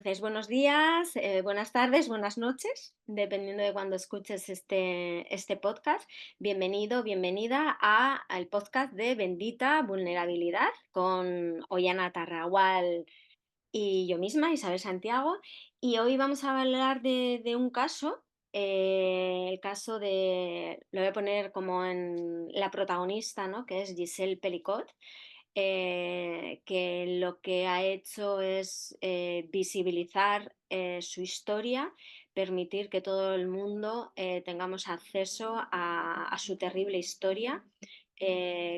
Entonces, buenos días, buenas tardes, buenas noches, dependiendo de cuando escuches este podcast. Bienvenido, bienvenida al podcast de Bendita Vulnerabilidad con Ollana Tarragual y yo misma, Isabel Santiago. Y hoy vamos a hablar de un caso, el caso lo voy a poner como en la protagonista, ¿no? Que es Giselle Pelicot, que lo que ha hecho es visibilizar su historia, permitir que todo el mundo tengamos acceso a su terrible historia,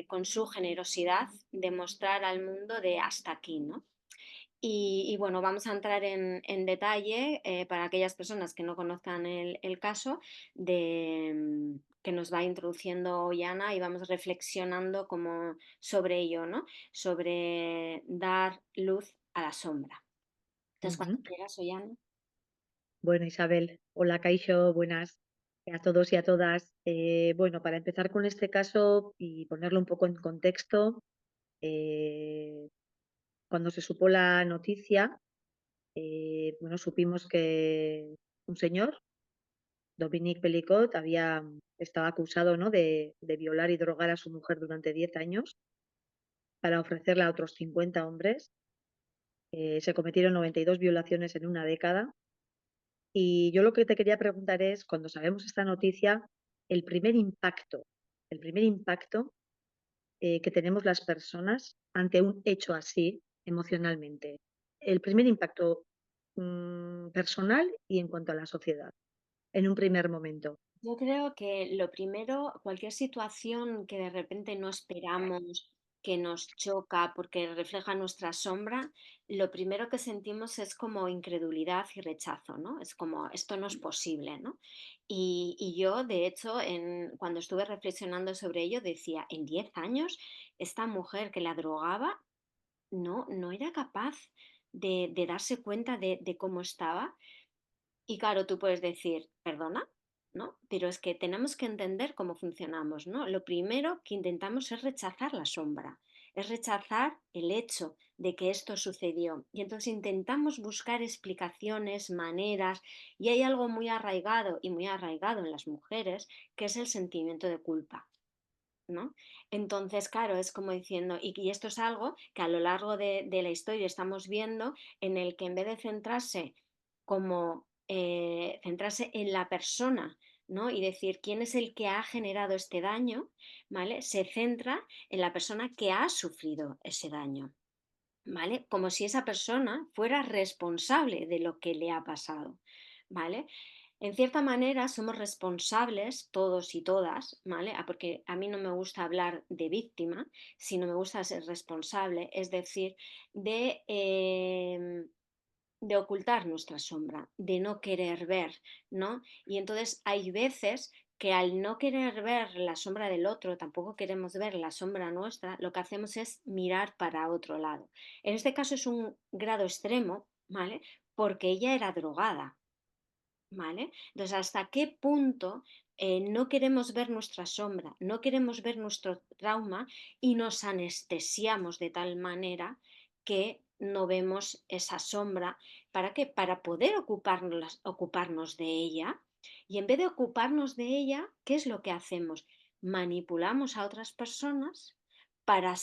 con su generosidad, demostrar al mundo de hasta aquí, ¿no? Y bueno, vamos a entrar en detalle para aquellas personas que no conozcan el caso que nos va introduciendo Ollana, y vamos reflexionando como sobre ello, ¿no? Sobre dar luz a la sombra. Entonces, cuando Ujú. quieras, Ollana. Bueno, Isabel, hola Kaixo, buenas a todos y a todas. Bueno, para empezar con este caso y ponerlo un poco en contexto, eh, cuando se supo la noticia, bueno, supimos que un señor, Dominique Pelicot, estaba acusado, ¿no?, de violar y drogar a su mujer durante 10 años para ofrecerla a otros 50 hombres. Se cometieron 92 violaciones en una década. Y yo lo que te quería preguntar es, cuando sabemos esta noticia, el primer impacto, el primer impacto que tenemos las personas ante un hecho así emocionalmente. El primer impacto personal y en cuanto a la sociedad, en un primer momento. Yo creo que lo primero, cualquier situación que de repente no esperamos, que nos choca porque refleja nuestra sombra, lo primero que sentimos es como incredulidad y rechazo, ¿no? Es como, esto no es posible, ¿no? Y yo, de hecho, cuando estuve reflexionando sobre ello, decía, en 10 años, esta mujer que la drogaba no era capaz de darse cuenta de cómo estaba. Y claro, tú puedes decir, perdona, ¿no? Pero es que tenemos que entender cómo funcionamos, ¿no? Lo primero que intentamos es rechazar la sombra, es rechazar el hecho de que esto sucedió. Y entonces intentamos buscar explicaciones, maneras, y hay algo muy arraigado y muy arraigado en las mujeres, que es el sentimiento de culpa, ¿no? Entonces, claro, es como diciendo, y esto es algo que a lo largo de la historia estamos viendo, en el que en vez de centrarse en la persona, ¿no? Y decir quién es el que ha generado este daño, ¿vale? Se centra en la persona que ha sufrido ese daño, ¿vale? Como si esa persona fuera responsable de lo que le ha pasado, ¿vale? En cierta manera somos responsables todos y todas, ¿vale? Porque a mí no me gusta hablar de víctima, sino me gusta ser responsable, es decir, de ocultar nuestra sombra, de no querer ver, ¿no? Y entonces hay veces que al no querer ver la sombra del otro, tampoco queremos ver la sombra nuestra, lo que hacemos es mirar para otro lado. En este caso es un grado extremo, ¿vale? Porque ella era drogada, ¿vale? Entonces, ¿hasta qué punto no queremos ver nuestra sombra, no queremos ver nuestro trauma y nos anestesiamos de tal manera que no vemos esa sombra? ¿Para qué? Para poder ocuparnos de ella. Y en vez de ocuparnos de ella, ¿qué es lo que hacemos? Manipulamos a otras personas para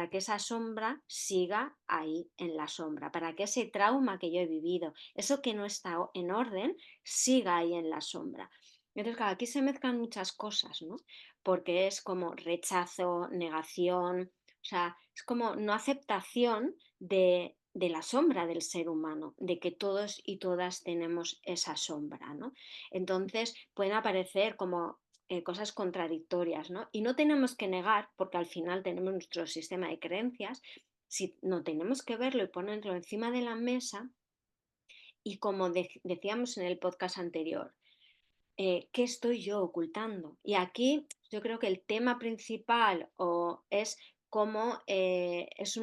que esa sombra siga ahí en la sombra, para que ese trauma que yo he vivido, eso que no está en orden, siga ahí en la sombra. Entonces, claro, aquí se mezclan muchas cosas, ¿no? Porque es como rechazo, negación, o sea, es como no aceptación de la sombra del ser humano, de que todos y todas tenemos esa sombra, ¿no? Entonces, pueden aparecer como cosas contradictorias, ¿no? Y no tenemos que negar, porque al final tenemos nuestro sistema de creencias, si no tenemos que verlo y ponerlo encima de la mesa y como decíamos en el podcast anterior, ¿qué estoy yo ocultando? Y aquí yo creo que el tema principal es cómo es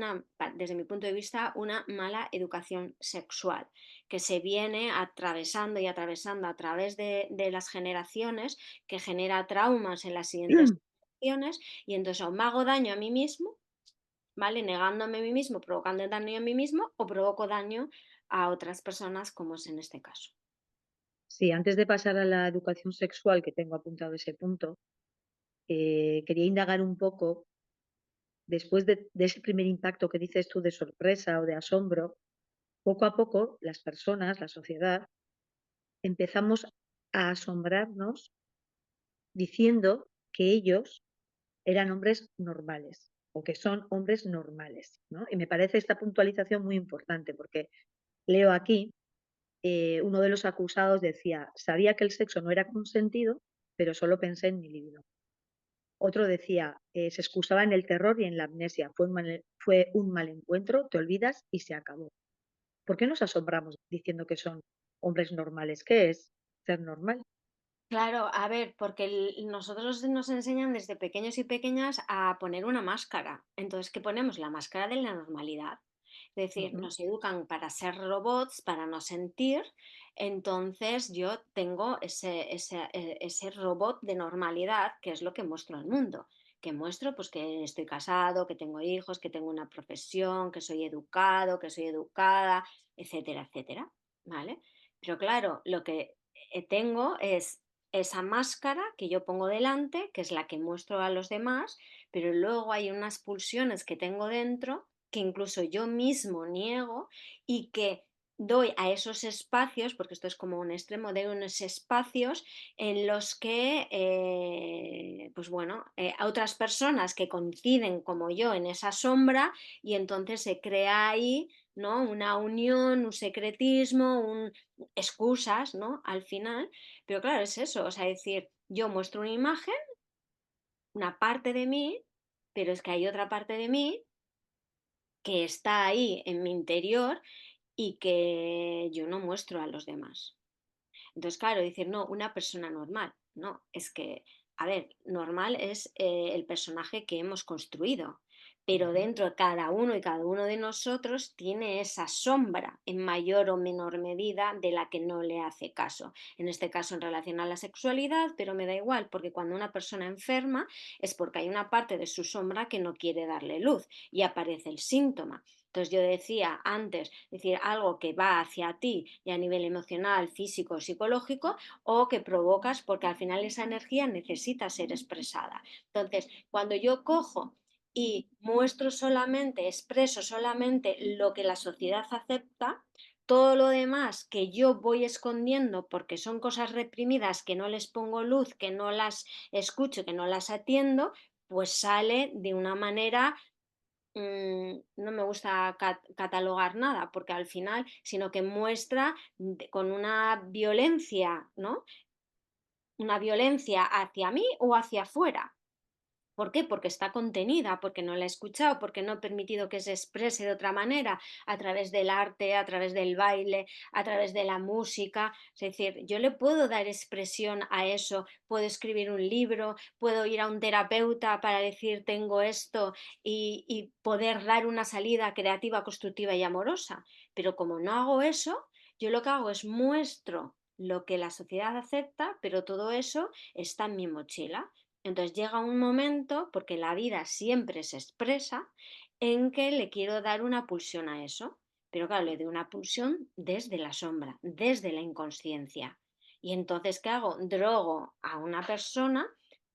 desde mi punto de vista, una mala educación sexual, que se viene atravesando y atravesando a través de las generaciones, que genera traumas en las siguientes generaciones, y entonces o me hago daño a mí mismo, ¿vale? Negándome a mí mismo, provocando daño a mí mismo, o provoco daño a otras personas, como es en este caso. Sí, antes de pasar a la educación sexual, que tengo apuntado ese punto, quería indagar un poco, después de ese primer impacto que dices tú de sorpresa o de asombro, poco a poco las personas, la sociedad, empezamos a asombrarnos diciendo que ellos eran hombres normales o que son hombres normales, ¿no? Y me parece esta puntualización muy importante porque leo aquí, uno de los acusados decía: "Sabía que el sexo no era consentido, pero solo pensé en mi libido". Otro decía, se excusaba en el terror y en la amnesia: "Fue un mal encuentro, te olvidas y se acabó". ¿Por qué nos asombramos diciendo que son hombres normales? ¿Qué es ser normal? Claro, a ver, porque nosotros nos enseñan desde pequeños y pequeñas a poner una máscara. Entonces, ¿qué ponemos? La máscara de la normalidad. Es decir, Ujú, nos educan para ser robots, para no sentir. Entonces, yo tengo ese robot de normalidad, que es lo que muestro al mundo. Que muestro pues que estoy casado, que tengo hijos, que tengo una profesión, que soy educado, que soy educada, etcétera, etcétera. ¿Vale? Pero claro, lo que tengo es esa máscara que yo pongo delante, que es la que muestro a los demás, pero luego hay unas pulsiones que tengo dentro que incluso yo mismo niego y que doy a esos espacios, porque esto es como un extremo, de unos espacios en los que, pues bueno, a otras personas que coinciden como yo en esa sombra y entonces se crea ahí, ¿no? Una unión, un secretismo, excusas, ¿no? Al final, pero claro, es eso, o sea, decir, yo muestro una imagen, una parte de mí, pero es que hay otra parte de mí que está ahí en mi interior y que yo no muestro a los demás. Entonces, claro, decir, no, una persona normal. No, es que, a ver, normal es el personaje que hemos construido, pero ujú. dentro de cada uno y cada uno de nosotros tiene esa sombra en mayor o menor medida de la que no le hace caso. En este caso en relación a la sexualidad, pero me da igual, porque cuando una persona enferma es porque hay una parte de su sombra que no quiere darle luz y aparece el síntoma. Entonces yo decía antes, decir algo que va hacia ti y a nivel emocional, físico, psicológico, o que provocas porque al final esa energía necesita ser expresada. Entonces, cuando yo cojo y muestro solamente, expreso solamente lo que la sociedad acepta, todo lo demás que yo voy escondiendo porque son cosas reprimidas, que no les pongo luz, que no las escucho, que no las atiendo, pues sale de una manera no me gusta catalogar nada, porque al final, sino que muestra con una violencia, ¿no? Una violencia hacia mí o hacia afuera. ¿Por qué? Porque está contenida, porque no la he escuchado, porque no he permitido que se exprese de otra manera, a través del arte, a través del baile, a través de la música. Es decir, yo le puedo dar expresión a eso, puedo escribir un libro, puedo ir a un terapeuta para decir tengo esto y poder dar una salida creativa, constructiva y amorosa. Pero como no hago eso, yo lo que hago es muestro lo que la sociedad acepta, pero todo eso está en mi mochila. Entonces llega un momento, porque la vida siempre se expresa, en que le quiero dar una pulsión a eso. Pero claro, le doy una pulsión desde la sombra, desde la inconsciencia. Y entonces, ¿qué hago? Drogo a una persona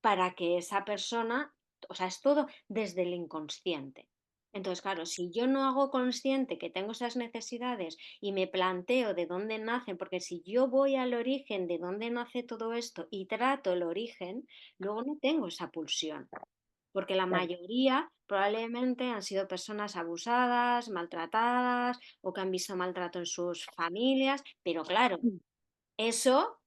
para que esa persona, o sea, es todo desde el inconsciente. Entonces, claro, si yo no hago consciente que tengo esas necesidades y me planteo de dónde nacen, porque si yo voy al origen de dónde nace todo esto y trato el origen, luego no tengo esa pulsión, porque la Claro. mayoría probablemente han sido personas abusadas, maltratadas o que han visto maltrato en sus familias, pero claro, Mm. eso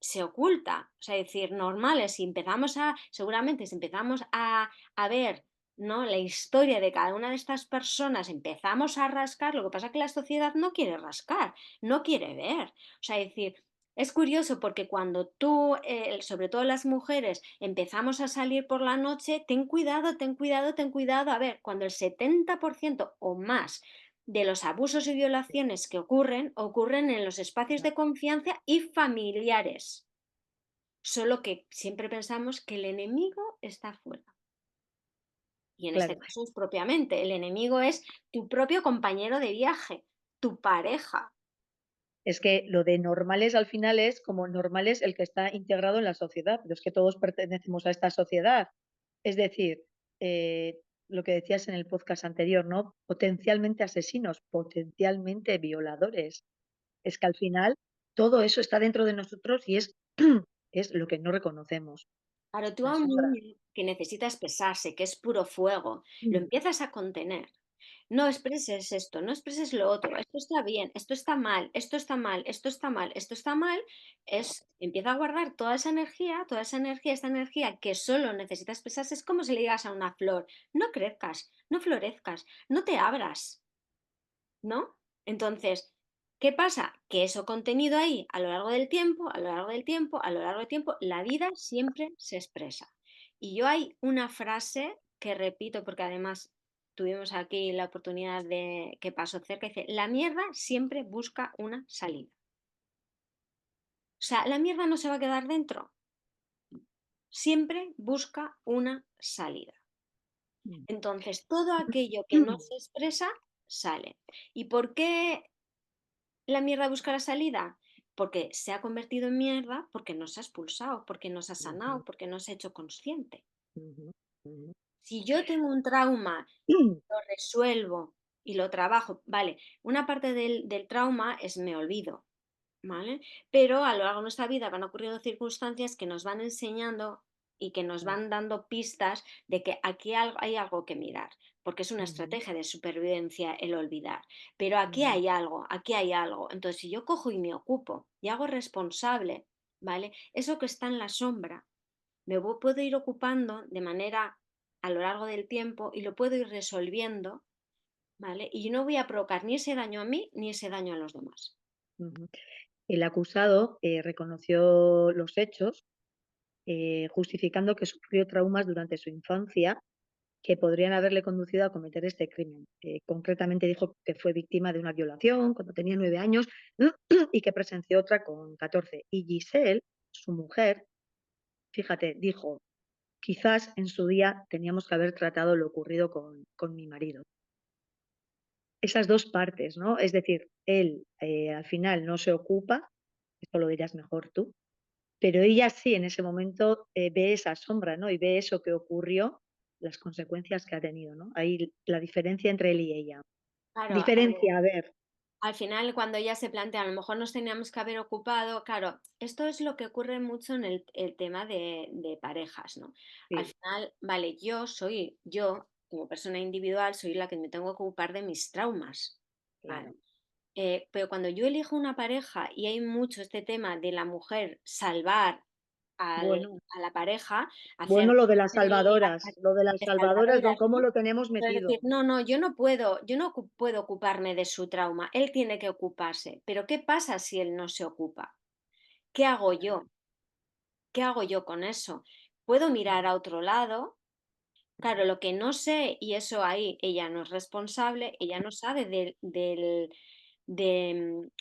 se oculta. O sea, es decir, normales, si empezamos a, seguramente si empezamos a ver, ¿no? La historia de cada una de estas personas, empezamos a rascar, lo que pasa es que la sociedad no quiere rascar, no quiere ver. O sea, es decir, es curioso porque cuando tú, sobre todo las mujeres, empezamos a salir por la noche, ten cuidado, ten cuidado, ten cuidado. A ver, cuando el 70% o más de los abusos y violaciones que ocurren en los espacios de confianza y familiares. Solo que siempre pensamos que el enemigo está fuera. Y en este Claro. caso es propiamente, el enemigo es tu propio compañero de viaje. tu pareja. Es que lo de normales al final es como normal es el que está integrado en la sociedad, pero es que todos pertenecemos a esta sociedad. Es decir, lo que decías en el podcast anterior, ¿no? Potencialmente asesinos, potencialmente violadores. Es que al final todo eso está dentro de nosotros y es, es lo que no reconocemos, Claro, tú la a un sombra. niño que necesita expresarse, que es puro fuego, lo Mm, empiezas a contener. No expreses esto, no expreses lo otro, esto está bien, esto está mal, esto está mal, esto está mal, esto está mal, empieza a guardar toda esa energía que solo necesita expresarse, es como si le digas a una flor, no crezcas, no florezcas, no te abras, ¿no? Entonces, ¿qué pasa? Que eso contenido ahí a lo largo del tiempo, a lo largo del tiempo, a lo largo del tiempo, la vida siempre se expresa. Y yo hay una frase que repito porque además tuvimos aquí la oportunidad de que pasó cerca, dice, la mierda siempre busca una salida. O sea, la mierda no se va a quedar dentro, siempre busca una salida. mm. Entonces, todo aquello que no se expresa, sale. ¿Y por qué la mierda busca la salida? Porque se ha convertido en mierda, porque no se ha expulsado, porque no se ha Ujú, sanado, porque no se ha hecho consciente. ujú, ujú. Si yo tengo un trauma, lo resuelvo y lo trabajo, vale, una parte del trauma es me olvido, ¿vale? Pero a lo largo de nuestra vida van ocurriendo circunstancias que nos van enseñando y que nos van dando pistas de que aquí hay algo que mirar, porque es una Ujú, estrategia de supervivencia el olvidar. Pero aquí ujú, hay algo, aquí hay algo. Entonces, si yo cojo y me ocupo y hago responsable, ¿vale? Eso que está en la sombra, puedo ir ocupando de manera a lo largo del tiempo y lo puedo ir resolviendo, ¿vale? Y no voy a provocar ni ese daño a mí ni ese daño a los demás. ujú. El acusado reconoció los hechos, justificando que sufrió traumas durante su infancia que podrían haberle conducido a cometer este crimen. Concretamente dijo que fue víctima de una violación cuando tenía 9 años y que presenció otra con 14. Y Giselle, su mujer, fíjate, dijo, quizás en su día teníamos que haber tratado lo ocurrido con mi marido. Esas dos partes, ¿no? Es decir, él al final no se ocupa, esto lo dirás mejor tú, pero ella sí en ese momento ve esa sombra, ¿no? Y ve eso que ocurrió, las consecuencias que ha tenido, ¿no? Ahí la diferencia entre él y ella. Claro, Diferencia, a ver. al final, cuando ella se plantea, a lo mejor nos teníamos que haber ocupado, claro, esto es lo que ocurre mucho en el tema de parejas, ¿no? Al Sí, final, vale, yo como persona individual, soy la que me tengo que ocupar de mis traumas, ¿vale? claro. Pero cuando yo elijo una pareja y hay mucho este tema de la mujer salvar Bueno, a la pareja, hacer bueno lo de las de salvadoras, don salvadoras, cómo ¿no? lo tenemos Pero es decir, metido. no, no, yo no puedo ocuparme de su trauma, él tiene que ocuparse. Pero ¿qué pasa si él no se ocupa? ¿Qué hago Claro. yo? ¿Qué hago yo con eso? Puedo mirar Ujú, a otro lado. Claro, ujú, lo que no sé, y eso ahí ella no es responsable, ella no sabe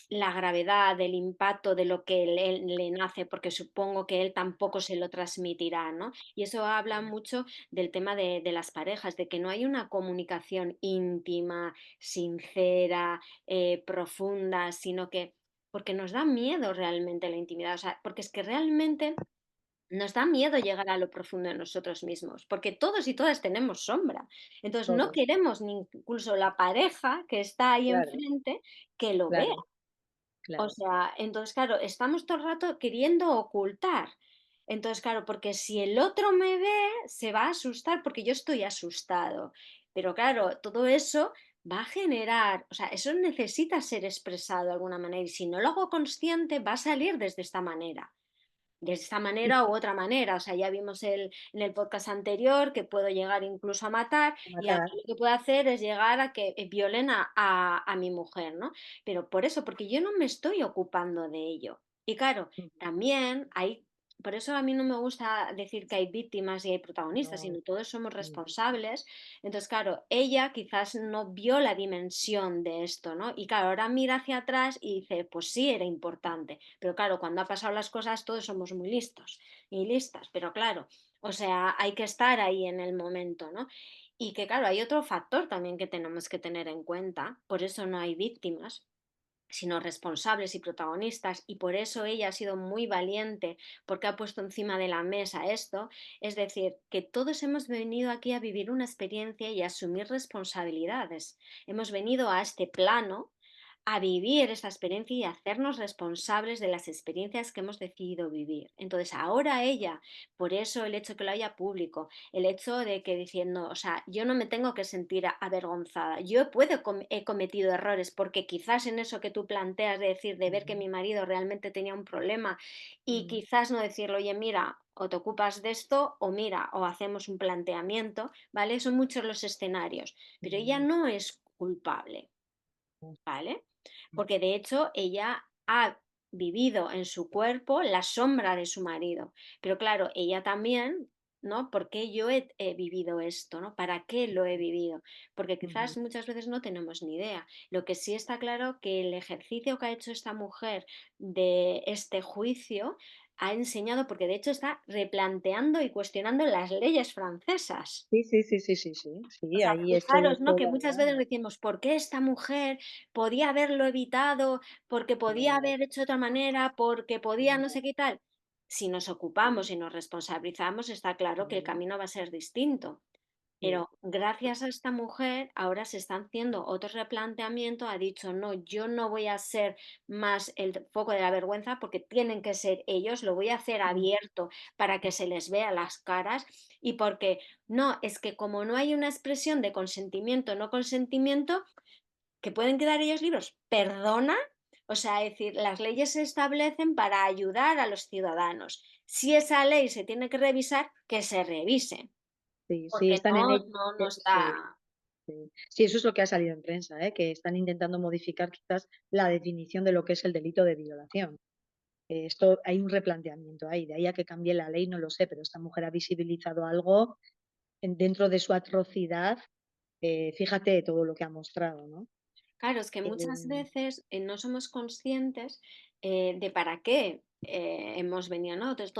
la gravedad, del impacto de lo que él le nace, porque supongo que él tampoco se lo transmitirá, ¿no? Y eso habla ujú, mucho del tema de las parejas, de que no hay una comunicación íntima, sincera, profunda, sino que porque nos da miedo realmente la intimidad, o sea, porque es que realmente nos da miedo llegar a lo profundo de nosotros mismos, porque todos y todas tenemos sombra. Entonces no todos. queremos ni incluso la pareja que está ahí Claro, enfrente que lo vea. claro, O claro. sea, entonces, claro, estamos todo el rato queriendo ocultar. Entonces, claro, porque si el otro me ve, se va a asustar porque yo estoy asustado. Pero claro, todo eso va a generar, o sea, eso necesita ser expresado de alguna manera y si no lo hago consciente, va a salir desde esta manera de esta Y manera u otra manera. O sea, ya vimos en el podcast anterior que puedo llegar incluso a matar y ahora matar. lo que puedo hacer es llegar a que violen a mi mujer, ¿no? Pero por eso, porque yo no me estoy ocupando de ello. Y claro, Ujú. también hay, por eso a mí no me gusta decir que hay víctimas y hay protagonistas, No, sino todos somos mm, responsables. Entonces, claro, ella quizás no vio la dimensión de esto, ¿no? Y claro, ahora mira hacia atrás y dice, pues sí, era importante. Pero claro, cuando ha pasado las cosas todos somos muy listos y listas, pero claro, o sea, hay que estar ahí en el momento, ¿no? Y que claro, hay otro factor también que tenemos que tener en cuenta, por eso no hay víctimas, sino responsables y protagonistas, y por eso ella ha sido muy valiente porque ha puesto encima de la mesa esto, es decir, que todos hemos venido aquí a vivir una experiencia y a asumir responsabilidades. Hemos venido a este plano a vivir esta experiencia y a hacernos responsables de las experiencias que hemos decidido vivir. Entonces, ahora ella, por eso el hecho que lo haya público, el hecho de que diciendo, o sea, yo no me tengo que sentir avergonzada, yo he cometido errores, porque quizás en eso que tú planteas de decir, de ver que Ujú, mi marido realmente tenía un problema y ujú, quizás no decirle, oye, mira, o te ocupas de esto o mira, o hacemos un planteamiento, ¿vale? Son muchos los escenarios, pero ella ujú, no es culpable, ujú, ¿vale? Porque de hecho ella ha vivido en su cuerpo la sombra de su marido. Pero claro, ella también, ¿no? ¿Por qué yo he vivido esto? ¿No? ¿Para qué lo he vivido? Porque ujú. quizás muchas veces no tenemos ni idea. Lo que sí está claro que el ejercicio que ha hecho esta mujer de este juicio ha enseñado, porque de hecho está replanteando y cuestionando las leyes francesas. Sí, sí, sí, sí, sí, sí, O sí, sea, ahí fijaros, ¿no? esto Que lo muchas habla. veces decimos, ¿por qué esta mujer podía haberlo evitado? Porque podía Eh, haber hecho de otra manera, porque podía no mm, sé qué tal. Si nos ocupamos y nos responsabilizamos, está claro que el mm, camino va a ser distinto. sí, Pero gracias a esta mujer ahora se están haciendo otro replanteamiento, ha dicho, no, yo no voy a ser más el foco de la vergüenza porque tienen que ser ellos, lo voy a hacer mm, abierto para que se les vea las caras y porque no, es que como no hay una expresión de consentimiento, no consentimiento, que pueden quedar ellos libres, perdona, o sea, es decir, las leyes se establecen para ayudar a los ciudadanos. Si esa ley se tiene que revisar, que se revise, sí, sí, porque están en ello. no Sí, está. sí. Sí, eso es lo que ha salido en prensa, ¿eh? Que están intentando modificar quizás la definición de lo que es el delito de violación. Esto hay un replanteamiento ahí, de ahí a que cambie la ley no lo sé, pero esta mujer ha visibilizado algo dentro de su atrocidad, fíjate todo lo que ha mostrado, ¿no? Claro, es que muchas Eh, veces no somos conscientes de para qué hemos venido, ¿no? Entonces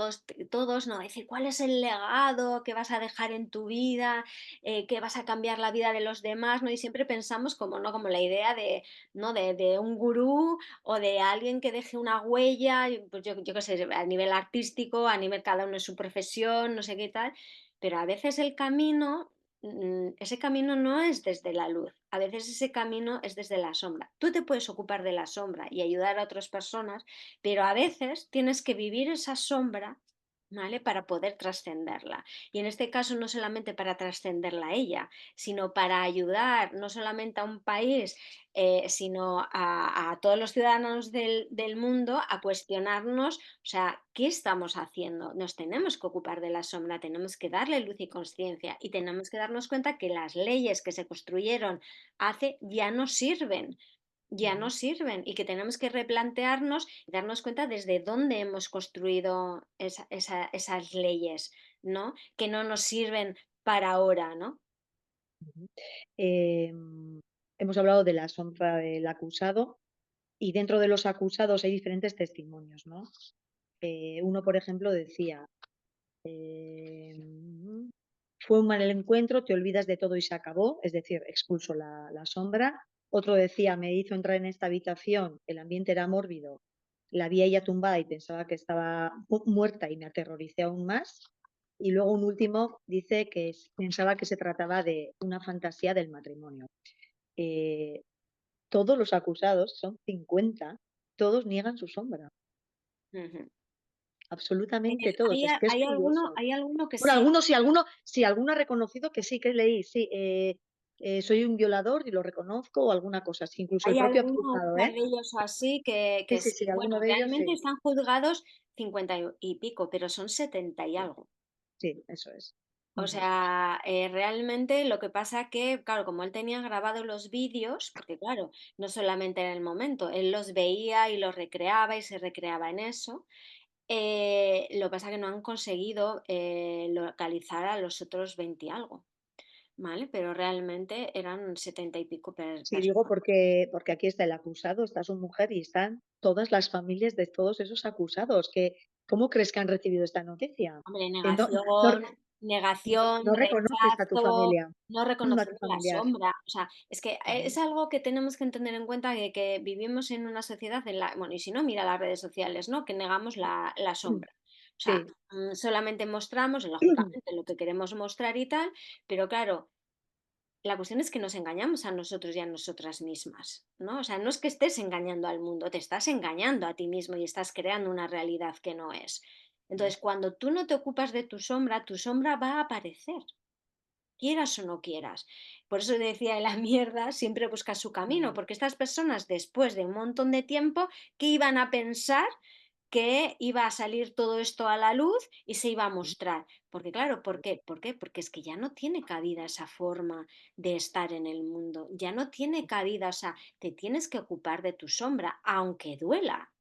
todos no decir cuál es el legado que vas a dejar en tu vida, que vas a cambiar la vida de los demás, ¿no? Y siempre pensamos como, ¿no? Como la idea de, ¿no? De un gurú o de alguien que deje una huella, y, pues yo qué sé, a nivel artístico, a nivel cada uno de su profesión, no sé qué tal, pero a veces el camino ese camino no es desde la luz, a veces ese camino es desde la sombra. Tú te puedes ocupar de la sombra y ayudar a otras personas, pero a veces tienes que vivir esa sombra, ¿vale? Para poder trascenderla. Y en este caso no solamente para trascenderla a ella, sino para ayudar no solamente a un país, sino a todos los ciudadanos del mundo a cuestionarnos, o sea, ¿qué estamos haciendo? Nos tenemos que ocupar de la sombra, tenemos que darle luz y conciencia y tenemos que darnos cuenta que las leyes que se construyeron hace ya no ujú, sirven y que tenemos que replantearnos y darnos cuenta desde dónde hemos construido esas leyes, ¿no? Que no nos sirven para ahora, ¿no? ujú. Hemos hablado de la sombra del acusado y dentro de los acusados hay diferentes testimonios, ¿no? Uno, por ejemplo, decía, em, fue un mal encuentro, te olvidas de todo y se acabó, es decir, expulsó la sombra. Otro decía, me hizo entrar en esta habitación, el ambiente era mórbido, la vi a ella tumbada y pensaba que estaba muerta y me aterroricé aún más. Y luego un último dice que pensaba que se trataba de una fantasía del matrimonio. Eh, Todos los acusados, son 50, todos niegan su sombra, Ujú. absolutamente todos. Es que es curioso. Hay alguno que Bueno, sí. alguno ha reconocido que sí, que leí, sí, soy un violador y lo reconozco o alguna cosa así, incluso el Hay propio alguno, un acusado, par ¿eh? de ellos así Sí, que sí, sí. sí, Bueno, alguno de ellos realmente sí, están juzgados 50 y pico, pero son 70 y sí, algo. sí, eso es. O Ujú, sea, realmente lo que pasa que, claro, como él tenía grabados los vídeos, porque claro, no solamente en el momento, él los veía y los recreaba y se recreaba en eso, lo que pasa que no han conseguido localizar a los otros 20 y algo, ¿vale? Pero realmente eran 70 y pico sí, digo personas. porque aquí está el acusado, está su mujer y están todas las familias de todos esos acusados, que ¿cómo crees que han recibido esta noticia? Hombre, Que no negación. negación, No reconoces a tu rechazo, familia, no a tu reconocemos la familiar. sombra. O sea, es que Ujú. es algo que tenemos que tener en cuenta de que vivimos en una sociedad en la, bueno, y si no, mira las redes sociales, ¿no? Que negamos la sombra. O sea, Sí. solamente mostramos, lógicamente, lo que queremos mostrar y tal, pero claro, la cuestión es que nos engañamos a nosotros y a nosotras mismas, ¿no? O sea, no es que estés engañando al mundo, te estás engañando a ti mismo y estás creando una realidad que no es. Entonces, cuando tú no te ocupas de tu sombra va a aparecer, quieras o no quieras. Por eso decía, en la mierda siempre busca su camino, Ujú. porque estas personas, después de un montón de tiempo, ¿qué iban a pensar? Que iba a salir todo esto a la luz y se iba a mostrar. Porque claro, ¿por qué? ¿Por qué? Porque es que ya no tiene cabida esa forma de estar en el mundo, ya no tiene cabida, o sea, te tienes que ocupar de tu sombra, aunque duela.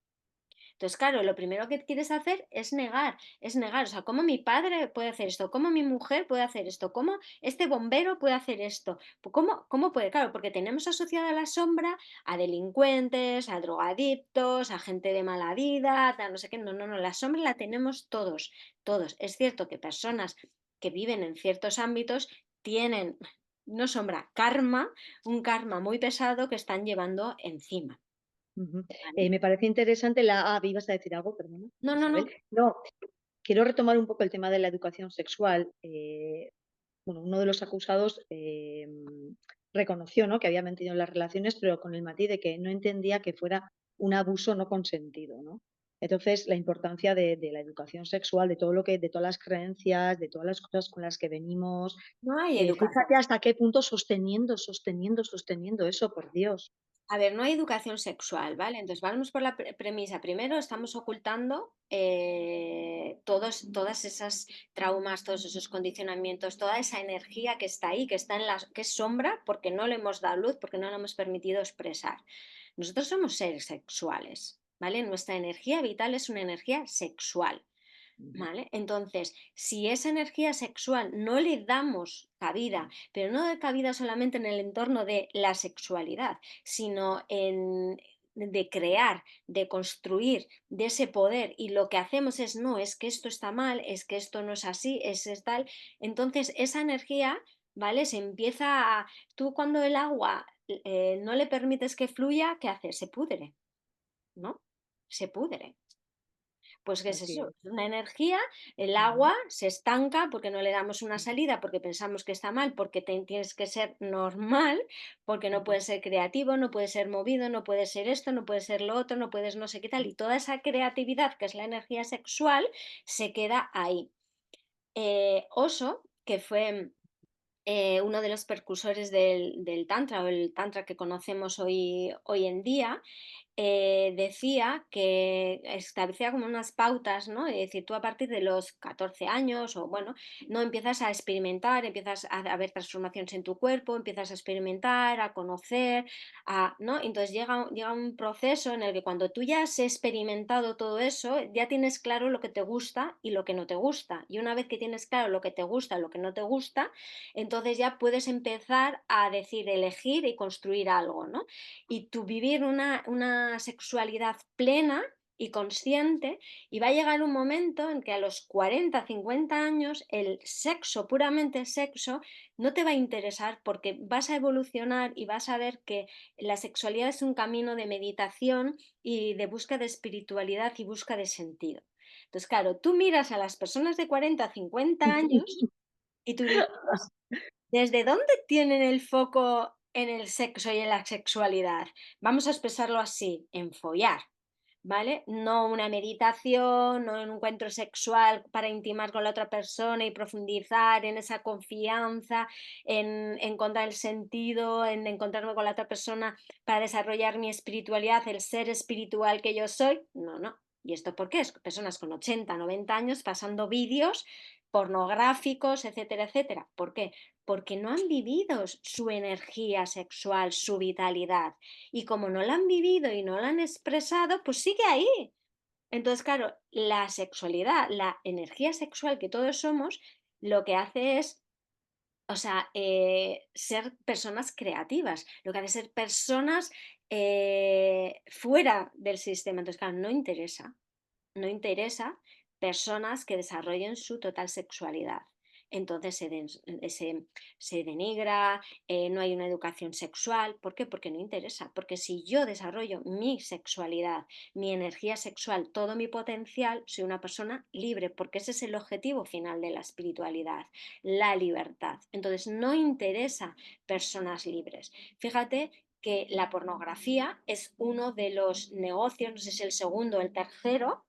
Entonces, claro, lo primero que quieres hacer es negar, o sea, ¿cómo mi padre puede hacer esto? ¿Cómo mi mujer puede hacer esto? ¿Cómo este bombero puede hacer esto? ¿Cómo puede? Claro, porque tenemos asociada la sombra a delincuentes, a drogadictos, a gente de mala vida, a no sé qué, no, no, no, la sombra la tenemos todos, todos. Es cierto que personas que viven en ciertos ámbitos tienen, no sombra, karma, un karma muy pesado que están llevando encima. Ujú. ¿Vale? Me parece interesante ibas a decir algo, perdona, No, no, Isabel. no. No, quiero retomar un poco el tema de la educación sexual. Bueno, uno de los acusados reconoció, ¿no?, que había mantenido las relaciones, pero con el matiz de que no entendía que fuera un abuso no consentido, ¿no? Entonces, la importancia de la educación sexual, de todo lo que, de todas las creencias, de todas las cosas con las que venimos. No hay educación. Fíjate hasta qué punto sosteniendo eso, por Dios. A ver, no hay educación sexual, ¿vale? Entonces vamos por la premisa. Primero, estamos ocultando todas esas traumas, todos esos condicionamientos, toda esa energía que está ahí, que está en que es sombra, porque no le hemos dado luz, porque no le hemos permitido expresar. Nosotros somos seres sexuales, ¿vale? Nuestra energía vital es una energía sexual. Ujú. ¿Vale? Entonces, si esa energía sexual no le damos cabida, pero no de cabida solamente en el entorno de la sexualidad, sino en de crear, de construir, de ese poder, y lo que hacemos es, no, es que esto está mal, es que esto no es así, es tal, entonces esa energía, ¿vale? Se empieza a, tú cuando el agua no le permites que fluya, ¿qué hace? Se pudre, ¿no? Se pudre. Pues, ¿qué es Así eso? es. Es una energía, el Ujú, agua se estanca porque no le damos una salida, porque pensamos que está mal, porque tienes que ser normal, porque no ujú, puedes ser creativo, no puedes ser movido, no puedes ser esto, no puedes ser lo otro, no puedes no sé qué tal. Y toda esa creatividad, que es la energía sexual, se queda ahí. Oso, que fue uno de los precursores del Tantra o el Tantra que conocemos hoy en día, decía que establecía como unas pautas, ¿no? Es decir, tú a partir de los 14 años o bueno, no empiezas a experimentar, empiezas a ver transformaciones en tu cuerpo, empiezas a experimentar, a conocer, ¿no? Entonces llega un proceso en el que cuando tú ya has experimentado todo eso, ya tienes claro lo que te gusta y lo que no te gusta. Y una vez que tienes claro lo que te gusta, lo que no te gusta, entonces ya puedes empezar a decir, elegir y construir algo, ¿no? Y tú vivir una sexualidad plena y consciente, y va a llegar un momento en que a los 40 50 años el sexo, puramente sexo, no te va a interesar porque vas a evolucionar y vas a ver que la sexualidad es un camino de meditación y de busca de espiritualidad y busca de sentido. Entonces, claro, tú miras a las personas de 40 50 años y tú dices, ¿desde dónde tienen el foco en el sexo y en la sexualidad? Vamos a expresarlo así, en follar, ¿vale? No una meditación, no un encuentro sexual para intimar con la otra persona y profundizar en esa confianza, en encontrar el sentido, en encontrarme con la otra persona para desarrollar mi espiritualidad, el ser espiritual que yo soy. No, no. ¿Y esto por qué? Es personas con 80, 90 años pasando vídeos pornográficos, etcétera, etcétera. ¿Por qué? Porque no han vivido su energía sexual, su vitalidad. Y como no la han vivido y no la han expresado, pues sigue ahí. Entonces, claro, la sexualidad, la energía sexual que todos somos, lo que hace es, o sea, ser personas creativas, lo que hace es ser personas fuera del sistema. Entonces, claro, no interesa personas que desarrollen su total sexualidad, Entonces se denigra, no hay una educación sexual. ¿Por qué? Porque no interesa. Porque si yo desarrollo mi sexualidad, mi energía sexual, todo mi potencial, soy una persona libre, porque ese es el objetivo final de la espiritualidad, la libertad. Entonces no interesa personas libres. Fíjate que la pornografía es uno de los negocios, no sé si es el segundo o el tercero,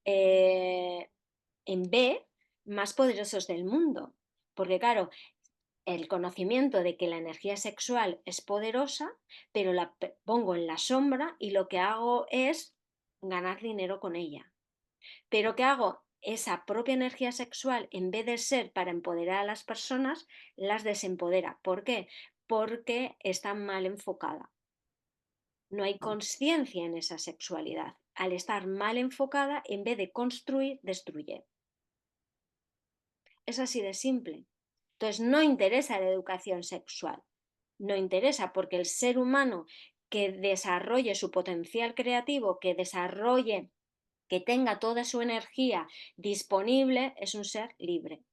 eh, en B, más poderosos del mundo. Porque claro, el conocimiento de que la energía sexual es poderosa, pero la pongo en la sombra y lo que hago es ganar dinero con ella. Pero ¿qué hago? Esa propia energía sexual, en vez de ser para empoderar a las personas, las desempodera. ¿Por qué? Porque está mal enfocada. No hay conciencia en esa sexualidad. Al estar mal enfocada, en vez de construir, destruye. Es así de simple. Entonces, no interesa la educación sexual. No interesa porque el ser humano que desarrolle su potencial creativo, que desarrolle, que tenga toda su energía disponible, es un ser libre.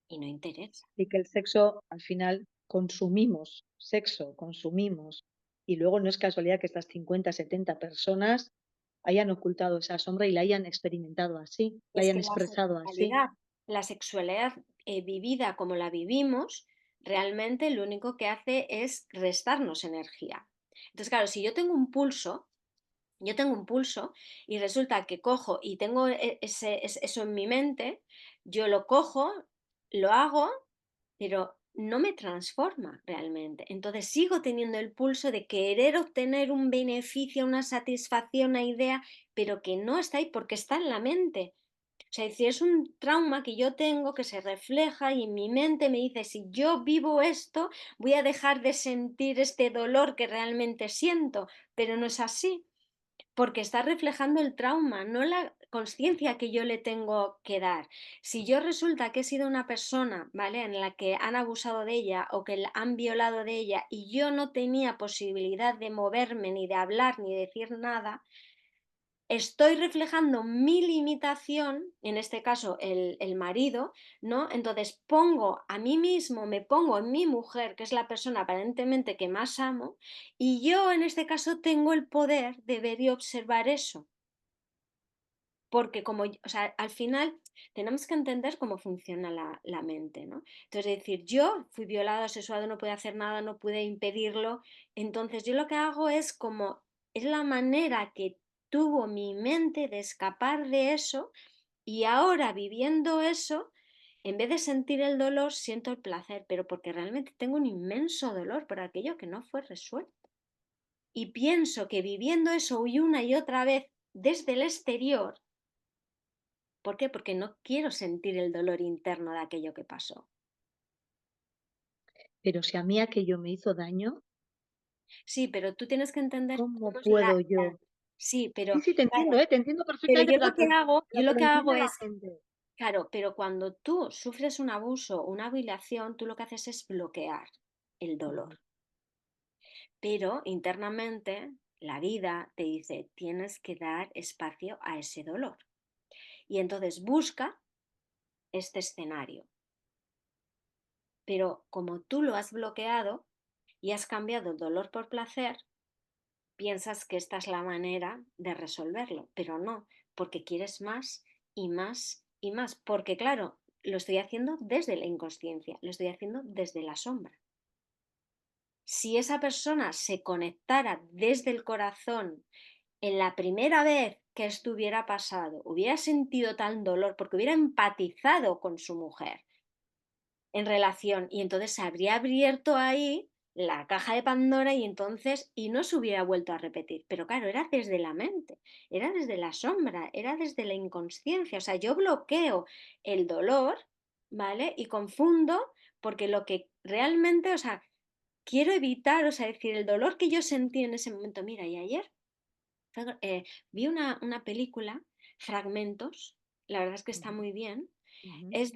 Y no interesa. Y que el sexo, al final, consumimos sexo, consumimos. Y luego no es casualidad que estas 50, 70 personas hayan ocultado esa sombra y la hayan experimentado así, la Es hayan que expresado así. la sexualidad vivida como la vivimos, realmente lo único que hace es restarnos energía. Entonces, claro, si yo tengo un pulso y resulta que cojo y tengo eso en mi mente, yo lo cojo, lo hago, pero no me transforma realmente. Entonces sigo teniendo el pulso de querer obtener un beneficio, una satisfacción, una idea, pero que no está ahí porque está en la mente. O sea, es decir, es un trauma que yo tengo que se refleja y en mi mente me dice, si yo vivo esto, voy a dejar de sentir este dolor que realmente siento, pero no es así porque está reflejando el trauma, no la conciencia que yo le tengo que dar. Si yo resulta que he sido una persona, ¿vale?, en la que han abusado de ella o que la han violado de ella y yo no tenía posibilidad de moverme, ni de hablar, ni de decir nada, estoy reflejando mi limitación, en este caso el marido, ¿no? Entonces pongo a mí mismo, me pongo en mi mujer, que es la persona aparentemente que más amo, y yo en este caso tengo el poder de ver y observar eso. Porque como, o sea, al final tenemos que entender cómo funciona la mente, ¿no? Entonces, decir, yo fui violado, asesuado, no pude hacer nada, no pude impedirlo. Entonces, yo lo que hago es como, es la manera que tuvo mi mente de escapar de eso y ahora viviendo eso, en vez de sentir el dolor, siento el placer, pero porque realmente tengo un inmenso dolor por aquello que no fue resuelto. Y pienso que viviendo eso y una y otra vez desde el exterior, ¿por qué? Porque no quiero sentir el dolor interno de aquello que pasó. Pero si a mí aquello me hizo daño, Sí, pero tú tienes que entender ¿cómo cómo es puedo la. yo? Sí, Sí, sí, claro, te entiendo pero perfectamente, pero yo pero lo que lo que hago entienda la es, gente. claro, pero cuando tú sufres un abuso, una violación, tú lo que haces es bloquear el dolor. Ujú. Pero internamente la vida te dice, tienes que dar espacio a ese dolor. Y entonces busca este escenario. Pero como tú lo has bloqueado y has cambiado el dolor por placer, piensas que esta es la manera de resolverlo, pero no, porque quieres más y más y más, porque claro, lo estoy haciendo desde la inconsciencia, lo estoy haciendo desde la sombra. Si esa persona se conectara desde el corazón en la primera vez que esto hubiera pasado, hubiera sentido tal dolor porque hubiera empatizado con su mujer en relación y entonces se habría abierto ahí la caja de Pandora y entonces y no se hubiera vuelto a repetir. Pero claro, era desde la mente, era desde la sombra, era desde la inconsciencia. O sea, yo bloqueo el dolor, ¿vale? Y confundo porque lo que realmente, o sea, quiero evitar, o sea, decir, el dolor que yo sentí en ese momento, mira, y ayer vi una película, Fragmentos, la verdad es que está Ujú, muy bien, ujú, es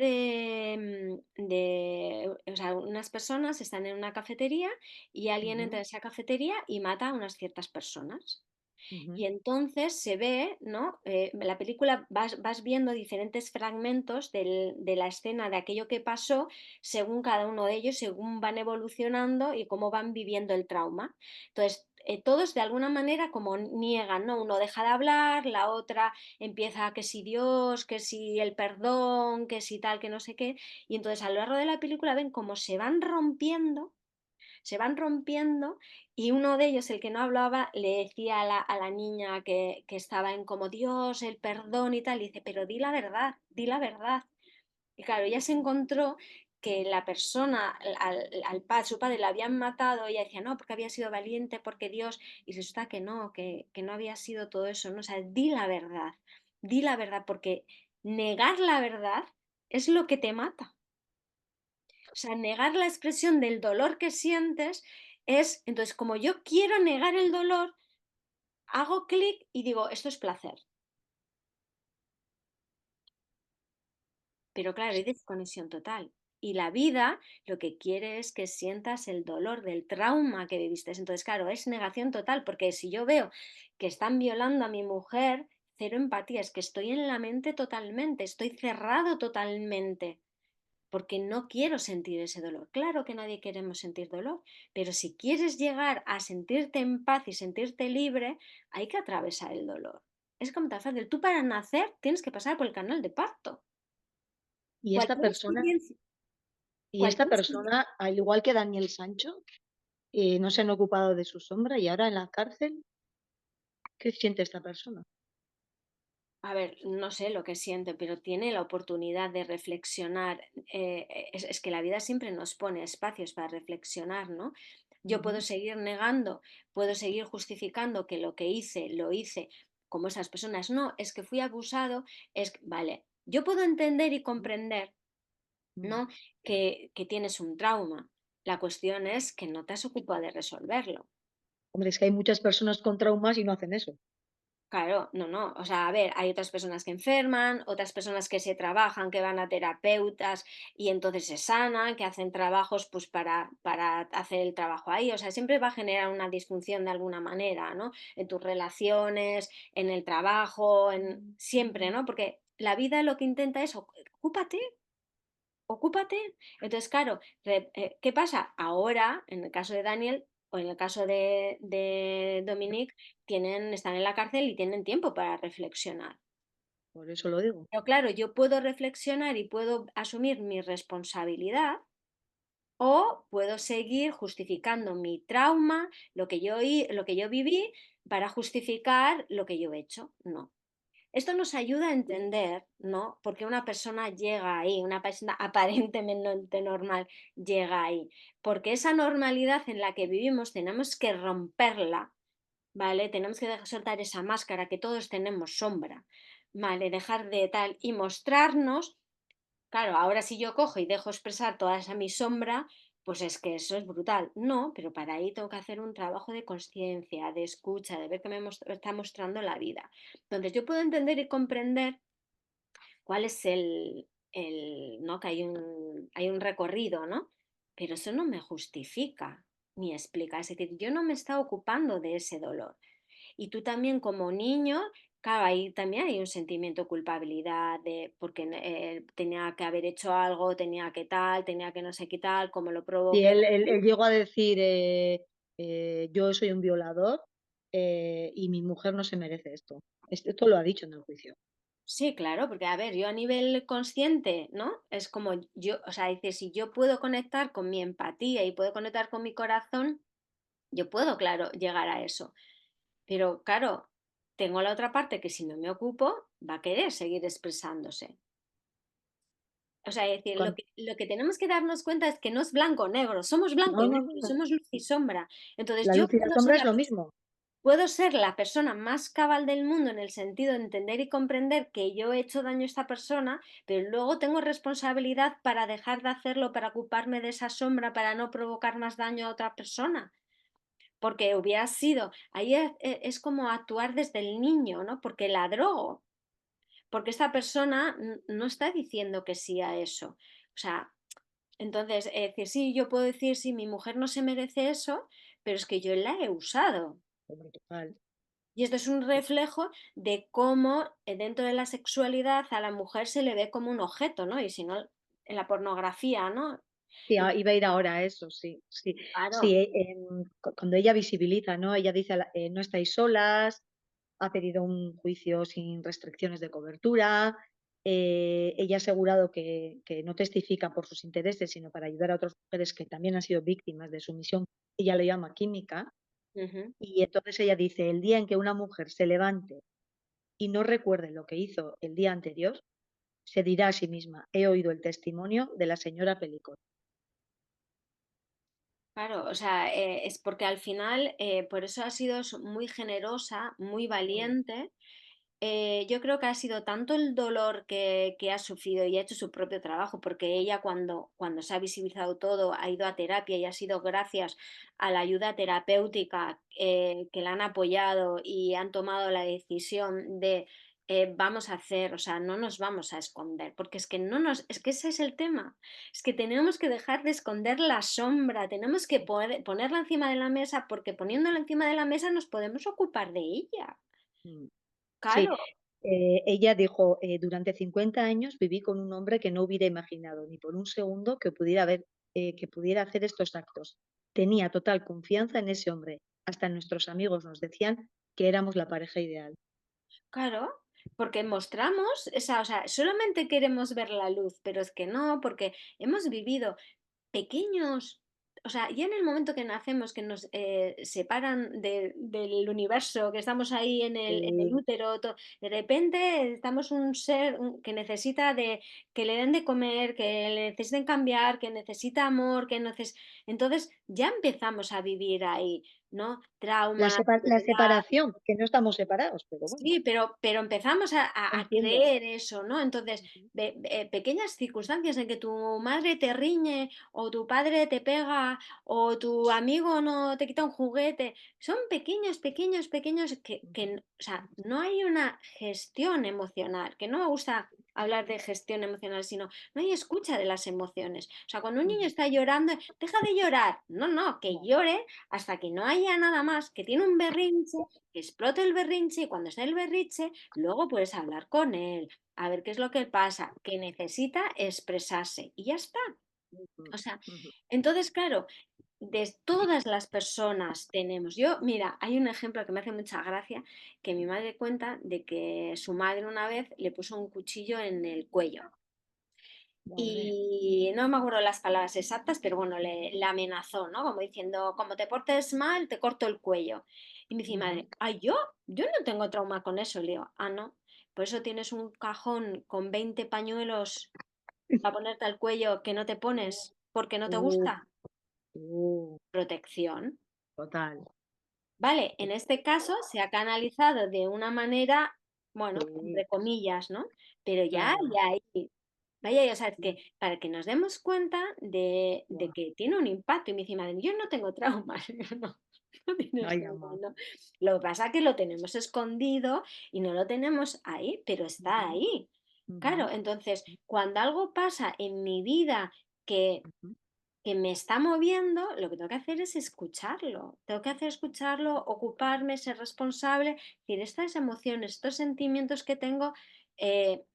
o sea, unas personas están en una cafetería y alguien entra ujú. en esa cafetería y mata a unas ciertas personas. Ujú, Y entonces se ve, ¿no? La película vas viendo diferentes fragmentos de la escena de aquello que pasó, según cada uno de ellos, según van evolucionando y cómo van viviendo el trauma. Entonces, todos de alguna manera como niegan, ¿no? Uno deja de hablar, la otra empieza que si Dios, que si el perdón, que si tal, que no sé qué. Y entonces a lo largo de la película ven cómo se van rompiendo y uno de ellos, el que no hablaba, le decía a la niña que estaba en como Dios, el perdón y tal, y dice, pero di la verdad, di la verdad. Y claro, ella se encontró que la persona, su padre la habían matado, y ella decía, no, porque había sido valiente, porque Dios, y resulta que no había sido todo eso, ¿no? O sea, di la verdad, porque negar la verdad es lo que te mata. O sea, negar la expresión del dolor que sientes es, entonces, como yo quiero negar el dolor, hago clic y digo, esto es placer. Pero claro, hay desconexión total. Y la vida lo que quiere es que sientas el dolor del trauma que viviste. Entonces, claro, es negación total, porque si yo veo que están violando a mi mujer, cero empatía, es que estoy en la mente totalmente, estoy cerrado totalmente, porque no quiero sentir ese dolor. Claro que nadie queremos sentir dolor, pero si quieres llegar a sentirte en paz y sentirte libre, hay que atravesar el dolor. Es como tan fácil. Tú para nacer tienes que pasar por el canal de parto. Y esta Cualquier persona experiencia, y esta cualquier experiencia. persona, al igual que Daniel Sancho, no se han ocupado de su sombra y ahora en la cárcel, ¿qué siente esta persona? A ver, no sé lo que siente, pero tiene la oportunidad de reflexionar. Es que la vida siempre nos pone espacios para reflexionar, ¿no? Yo puedo Ujú, seguir negando, puedo seguir justificando que lo que hice, lo hice como esas personas. No, es que fui abusado, vale. Yo puedo entender y ujú, comprender, mm. ¿no? Que tienes un trauma. La cuestión es que no te has ocupado de resolverlo. Hombre, es que hay muchas personas con traumas y no hacen eso. Claro, no, no. O sea, a ver, hay otras personas que enferman, otras personas que se trabajan, que van a terapeutas y entonces se sanan, que hacen trabajos pues para hacer el trabajo ahí. O sea, siempre va a generar una disfunción de alguna manera, ¿no? En tus relaciones, en el trabajo, en siempre, ¿no? Porque la vida lo que intenta es ocúpate, ocúpate. Entonces, claro, ¿qué pasa? Ahora, en el caso de Daniel o en el caso de Dominique, están en la cárcel y tienen tiempo para reflexionar. Por eso lo digo. Pero claro, yo puedo reflexionar y puedo asumir mi responsabilidad o puedo seguir justificando mi trauma, lo que yo viví, para justificar lo que yo he hecho. No. Esto nos ayuda a entender, ¿no? Por qué una persona llega ahí, una persona aparentemente normal llega ahí. Porque esa normalidad en la que vivimos tenemos que romperla, ¿vale? Tenemos que soltar esa máscara, que todos tenemos sombra, ¿vale? Dejar de tal y mostrarnos. Claro, ahora si yo cojo y dejo expresar toda esa mi sombra, pues es que eso es brutal. No, pero para ahí tengo que hacer un trabajo de conciencia, de escucha, de ver qué está mostrando la vida. Entonces yo puedo entender y comprender cuál es ¿no? Que hay un recorrido, ¿no? Pero eso no me justifica ni explica. Es decir, yo no me está ocupando de ese dolor. Y tú también como niño, claro, ahí también hay un sentimiento de culpabilidad de porque tenía que haber hecho algo, tenía que tal, tenía que no sé qué tal, como lo Y provoqué. él llegó a decir, yo soy un violador y mi mujer no se merece esto. Esto lo ha dicho en el juicio. Sí, claro, porque a ver, yo a nivel consciente, ¿no? Es como yo, o sea, dice, si yo puedo conectar con mi empatía y puedo conectar con mi corazón, yo puedo, claro, llegar a eso. Pero claro, tengo la otra parte que si no me ocupo, va a querer seguir expresándose. O sea, es decir, Cuan- lo que tenemos que darnos cuenta es que no es blanco o negro, somos blanco No, y no, negro, no, no. somos luz y sombra. Entonces, La yo luz y la sombra es lo mismo. puedo ser la persona más cabal del mundo en el sentido de entender y comprender que yo he hecho daño a esta persona, pero luego tengo responsabilidad para dejar de hacerlo, para ocuparme de esa sombra, para no provocar más daño a otra persona. Porque hubiera sido, ahí es como actuar desde el niño, ¿no? Porque la drogo, porque esta persona no está diciendo que sí a eso. O sea, entonces, es decir, sí, yo puedo decir, sí, mi mujer no se merece eso, pero es que yo la he usado. Hombre, total. Y esto es un reflejo de cómo dentro de la sexualidad a la mujer se le ve como un objeto, ¿no? Y si no, en la pornografía, ¿no? Sí, Y iba a ir ahora a eso, sí, sí. Sí, claro, cuando ella visibiliza, ¿no? Ella dice: "No estáis solas", ha pedido un juicio sin restricciones de cobertura, ella ha asegurado que no testifica por sus intereses, sino para ayudar a otras mujeres que también han sido víctimas de sumisión, ella lo llama química, ujú. y entonces ella dice: "El día en que una mujer se levante y no recuerde lo que hizo el día anterior, se dirá a sí misma: 'He oído el testimonio de la señora Pelicot'". Claro, o sea, es porque al final, por eso ha sido muy generosa, muy Mm, valiente. Yo creo que ha sido tanto el dolor que ha sufrido y ha hecho su propio trabajo, porque ella cuando se ha visibilizado todo, ha ido a terapia y ha sido gracias a la ayuda terapéutica que la han apoyado y han tomado la decisión de vamos a hacer, o sea, no nos vamos a esconder, porque es que no nos, es que ese es el tema, es que tenemos que dejar de esconder la sombra, tenemos que ponerla encima de la mesa, porque poniéndola encima de la mesa nos podemos ocupar de ella. mm. Sí, Claro. ella dijo: "Durante 50 años viví con un hombre que no hubiera imaginado ni por un segundo que pudiera hacer estos actos. Tenía total confianza en ese hombre. Hasta nuestros amigos nos decían que éramos la pareja ideal". Claro, porque mostramos esa, o sea, solamente queremos ver la luz, pero es que no, porque hemos vivido pequeños, o sea, ya en el momento que nacemos, que nos separan del universo, que estamos ahí en el Sí, útero, de repente estamos un ser que necesita de que le den de comer, que le necesiten cambiar, que necesita amor, entonces ya empezamos a vivir ahí, ¿no? Traumas, la separación, que no estamos separados, pero bueno, sí, pero empezamos a entiendo. creer eso, ¿no? Entonces, Ujú, pequeñas circunstancias en que tu madre te riñe, o tu padre te pega, o tu amigo no te quita un juguete, son pequeños, pequeños, pequeños ujú, o sea, no hay una gestión emocional, que no me gusta hablar de gestión emocional, sino no hay escucha de las emociones. O sea, cuando un niño ujú. está llorando, deja de llorar. No, no, que No, llore hasta que no haya nada más, que tiene un berrinche, que explote el berrinche y cuando está el berrinche, luego puedes hablar con él, a ver qué es lo que pasa, que necesita expresarse y ya está. ujú, O sea, ujú, entonces, claro, de todas las personas tenemos. Yo, mira, hay un ejemplo que me hace mucha gracia, que mi madre cuenta de que su madre una vez le puso un cuchillo en el cuello. madre. Y no me acuerdo las palabras exactas, pero bueno, le amenazó, ¿no? Como diciendo, como te portes mal, te corto el cuello. Y me dice mi Ujú, madre, ay, yo no tengo trauma con eso. Le digo, ah, no, por eso tienes un cajón con 20 pañuelos para ponerte al cuello que no te pones porque no te uh, gusta. uh, Protección. total. Vale, en este caso se ha canalizado de una manera, bueno, Sí, entre comillas, ¿no? Pero ya claro. hay ahí. Vaya, o sea, es Mm, que para que nos demos cuenta de guau. que tiene un impacto. Y me dice, madre, yo no tengo traumas. Yo no, no tienes Ay, trauma, ama. no. Lo que pasa es que lo tenemos escondido y no lo tenemos ahí, pero está Ujú, ahí. Claro, ujú, entonces, cuando algo pasa en mi vida que ujú, que me está moviendo, lo que tengo que hacer es escucharlo. Tengo que hacer escucharlo, ocuparme, ser responsable. Es decir, estas emociones, estos sentimientos que tengo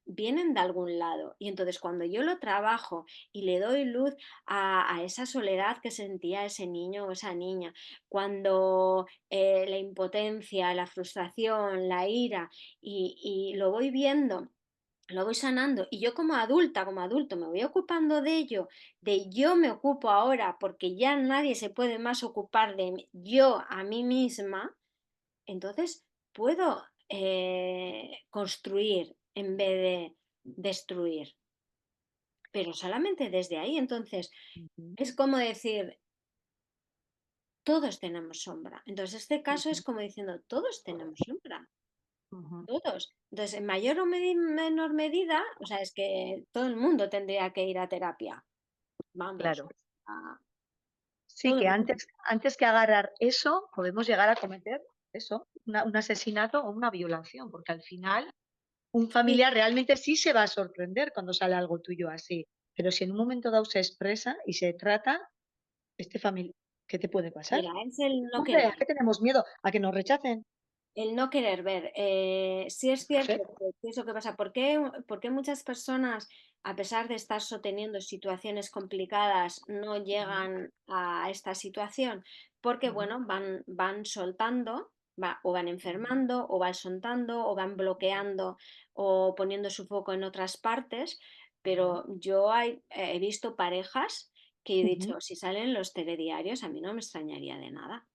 vienen de algún lado. Y entonces cuando yo lo trabajo y le doy luz a esa soledad que sentía ese niño o esa niña, cuando la impotencia, la frustración, la ira, y lo voy viendo, lo voy sanando y yo como adulto me voy ocupando de ello, de yo me ocupo ahora porque ya nadie se puede más ocupar de yo a mí misma, entonces puedo construir en vez de destruir, pero solamente desde ahí. Entonces ujú, es como decir, todos tenemos sombra. Entonces este caso es ujú, como diciendo, todos tenemos sombra. ujú. Todos. Entonces, en mayor o menor medida, o sea, es que todo el mundo tendría que ir a terapia. Vamos, Claro. a Sí, todo que el mundo. antes que agarrar eso, podemos llegar a cometer eso, un asesinato o una violación, porque al final un Sí, familiar realmente sí se va a sorprender cuando sale algo tuyo así, pero si en un momento dado se expresa y se trata, ¿qué te puede pasar? mira, es el no Hombre, ¿a querer. qué tenemos miedo? ¿A que nos rechacen? el no querer ver. Sí es No sé. cierto que ¿qué es lo que pasa? ¿Por qué muchas personas, a pesar de estar sosteniendo situaciones complicadas, no Ujú, llegan a esta situación? Porque, ujú, bueno, van soltando, o van ujú, enfermando, o van soltando, o van ujú, bloqueando, o poniendo su foco en otras partes. ujú, Pero yo he visto parejas que he ujú. dicho, si salen los telediarios, a mí no me extrañaría de nada.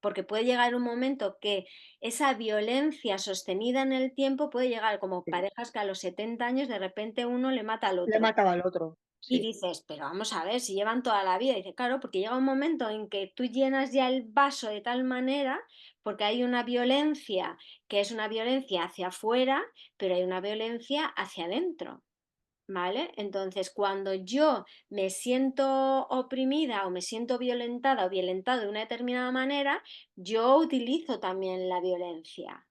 Porque puede llegar un momento que esa violencia sostenida en el tiempo puede llegar como Sí. parejas que a los 70 años de repente uno le mata al Le otro. mataba al otro. Y Sí. dices, pero vamos a ver, si llevan toda la vida. Y dice, claro, porque llega un momento en que tú llenas ya el vaso de tal manera, porque hay una violencia que es una violencia hacia afuera, pero hay una violencia hacia adentro. ¿Vale? Entonces, cuando yo me siento oprimida o me siento violentada o violentado de una determinada manera, yo utilizo también la violencia.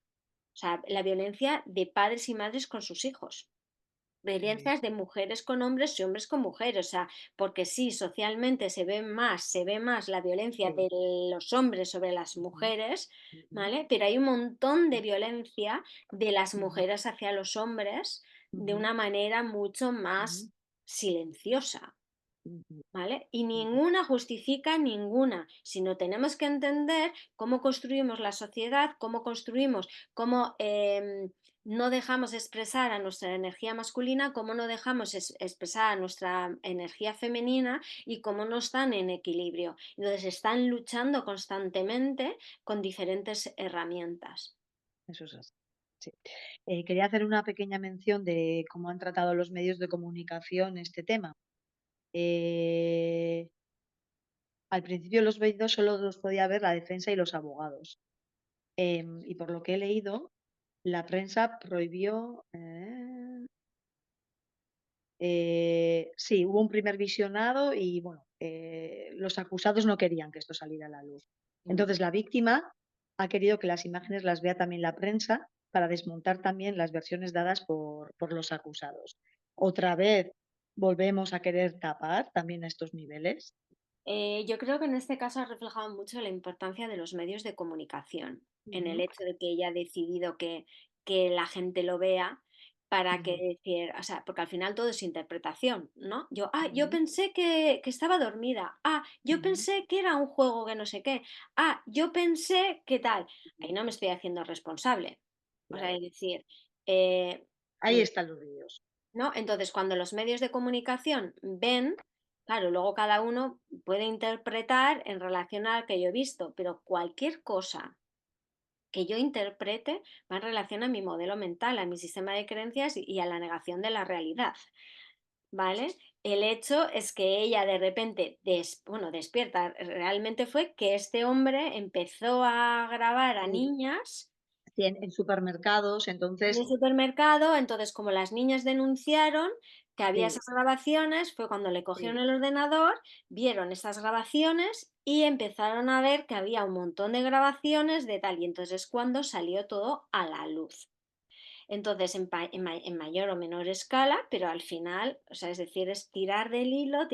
O sea, la violencia de padres y madres con sus hijos. Sí. Violencias de mujeres con hombres y hombres con mujeres. O sea, porque sí, socialmente se ve más la violencia Sí. de los hombres sobre las Ujú, mujeres, ujú, ¿vale? Pero hay un montón de violencia de las ujú, mujeres hacia los hombres de ujú, una manera mucho ujú, más silenciosa. ujú, ¿Vale? Y ujú. ninguna justifica ninguna, sino tenemos que entender cómo construimos la sociedad, cómo construimos, cómo no dejamos expresar a nuestra energía masculina, cómo no dejamos expresar a nuestra energía femenina y cómo no están en equilibrio. Entonces están luchando constantemente con diferentes herramientas. Eso es así. Sí. Quería hacer una pequeña mención de cómo han tratado los medios de comunicación este tema. Eh, Al principio los medios solo los podía ver la defensa y los abogados. Y por lo que he leído, la prensa prohibió, sí, hubo un primer visionado y bueno, los acusados no querían que esto saliera a la luz. Mm. Entonces la víctima ha querido que las imágenes las vea también la prensa para desmontar también las versiones dadas por los acusados. Otra vez volvemos a querer tapar también a estos niveles. Yo creo que en este caso ha reflejado mucho la importancia de los medios de comunicación, en el Ujú, hecho de que ella ha decidido que la gente lo vea para que ujú, decir, o sea, porque al final todo es interpretación, ¿no? Yo ujú, pensé que estaba dormida, yo ujú, pensé que era un juego que no sé qué, yo pensé que tal. ujú. Ahí no me estoy haciendo responsable. O sea, Claro, es decir, eh, ahí están los vídeos. ¿no? Entonces, cuando los medios de comunicación ven, claro, luego cada uno puede interpretar en relación a lo que yo he visto, pero cualquier cosa que yo interprete va en relación a mi modelo mental, a mi sistema de creencias y a la negación de la realidad, ¿vale? El hecho es que ella de repente, bueno, despierta, realmente fue que este hombre empezó a grabar a Sí, niñas sí, en supermercados, en el entonces, supermercado, entonces como las niñas denunciaron que había sí, esas grabaciones, fue cuando le cogieron sí, el ordenador, vieron esas grabaciones y empezaron a ver que había un montón de grabaciones de tal, y entonces es cuando salió todo a la luz. Entonces, en mayor o menor escala, pero al final, o sea, es decir, es tirar del hilo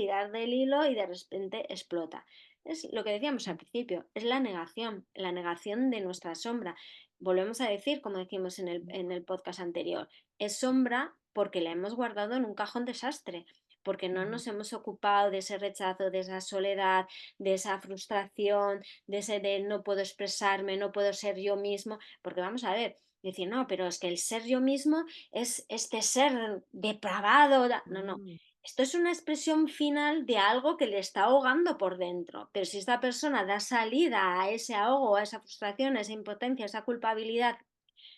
y de repente explota. Es lo que decíamos al principio, es la negación de nuestra sombra. Volvemos a decir, como decimos en el podcast anterior, es sombra porque la hemos guardado en un cajón desastre, porque no ujú, nos hemos ocupado de ese rechazo, de esa soledad, de esa frustración, de ese de no puedo expresarme, no puedo ser yo mismo, porque vamos a ver, decir, no, pero es que el ser yo mismo es este ser depravado. No, no. mm, Esto es una expresión final de algo que le está ahogando por dentro. Pero si esta persona da salida a ese ahogo, a esa frustración, a esa impotencia, a esa culpabilidad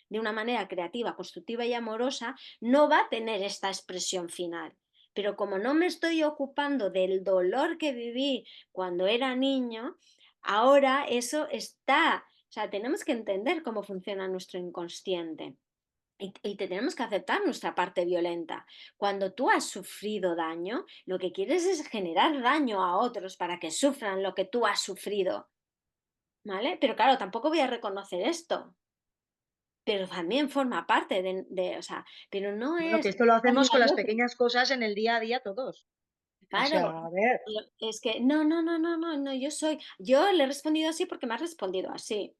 de una manera creativa, constructiva y amorosa, no va a tener esta expresión final. Pero como no me estoy ocupando del dolor que viví cuando era niño, ahora eso está, o sea, tenemos que entender cómo funciona nuestro inconsciente. Y tenemos que aceptar nuestra parte violenta. Cuando tú has sufrido daño, lo que quieres es generar daño a otros para que sufran lo que tú has sufrido, ¿vale? Pero claro, tampoco voy a reconocer esto, pero también forma parte o sea, pero no bueno, que es esto lo hacemos hacia con el las otro. pequeñas cosas en el día a día todos. O Claro, sea, a ver, es que no, no, no, no, no, no, yo le he respondido así porque me has respondido así.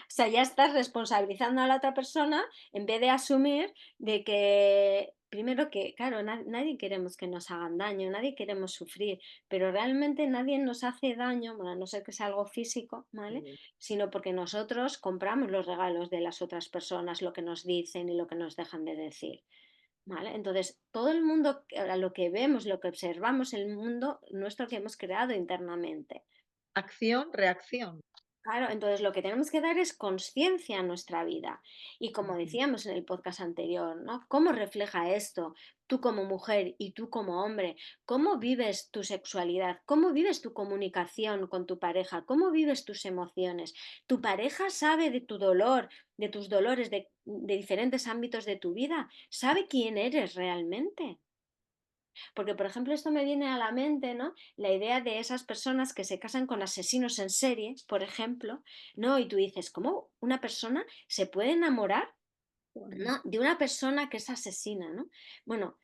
O sea, ya estás responsabilizando a la otra persona en vez de asumir de que, primero que, claro, nadie queremos que nos hagan daño, nadie queremos sufrir, pero realmente nadie nos hace daño, bueno, a no ser que sea algo físico, ¿vale? Sí. Sino porque nosotros compramos los regalos de las otras personas, lo que nos dicen y lo que nos dejan de decir. ¿Vale? Entonces, todo el mundo, a lo que vemos, lo que observamos, el mundo nuestro que hemos creado internamente. Acción, reacción. Claro, entonces lo que tenemos que dar es conciencia a nuestra vida. Y como Ujú. decíamos en el podcast anterior, ¿no? ¿Cómo refleja esto tú como mujer y tú como hombre? ¿Cómo vives tu sexualidad? ¿Cómo vives tu comunicación con tu pareja? ¿Cómo vives tus emociones? ¿Tu pareja sabe de tu dolor, de tus dolores, de diferentes ámbitos de tu vida? ¿Sabe quién eres realmente? Porque, por ejemplo, esto me viene a la mente, ¿no? La idea de esas personas que se casan con asesinos en serie, por ejemplo, ¿no? Y tú dices, ¿cómo una persona se puede enamorar, Bueno, ¿no? De una persona que es asesina, ¿no? Bueno,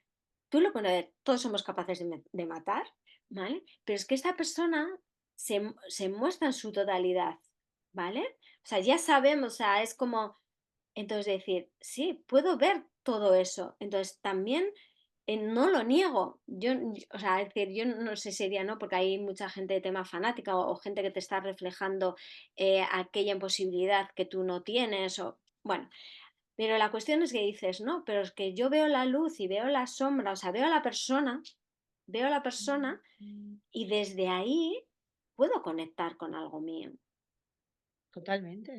tú lo pones a ver, todos somos capaces de matar, ¿vale? Pero es que esta persona se muestra en su totalidad, ¿vale? O sea, ya sabemos, o sea, es como, entonces decir, sí, puedo ver todo eso. Entonces también no lo niego. O sea, es decir, yo no sé si sería no, porque hay mucha gente de tema fanática o gente que te está reflejando aquella imposibilidad que tú no tienes. O, bueno, pero la cuestión es que dices, no, pero es que yo veo la luz y veo la sombra, o sea, veo a la persona y desde ahí puedo conectar con algo mío. totalmente.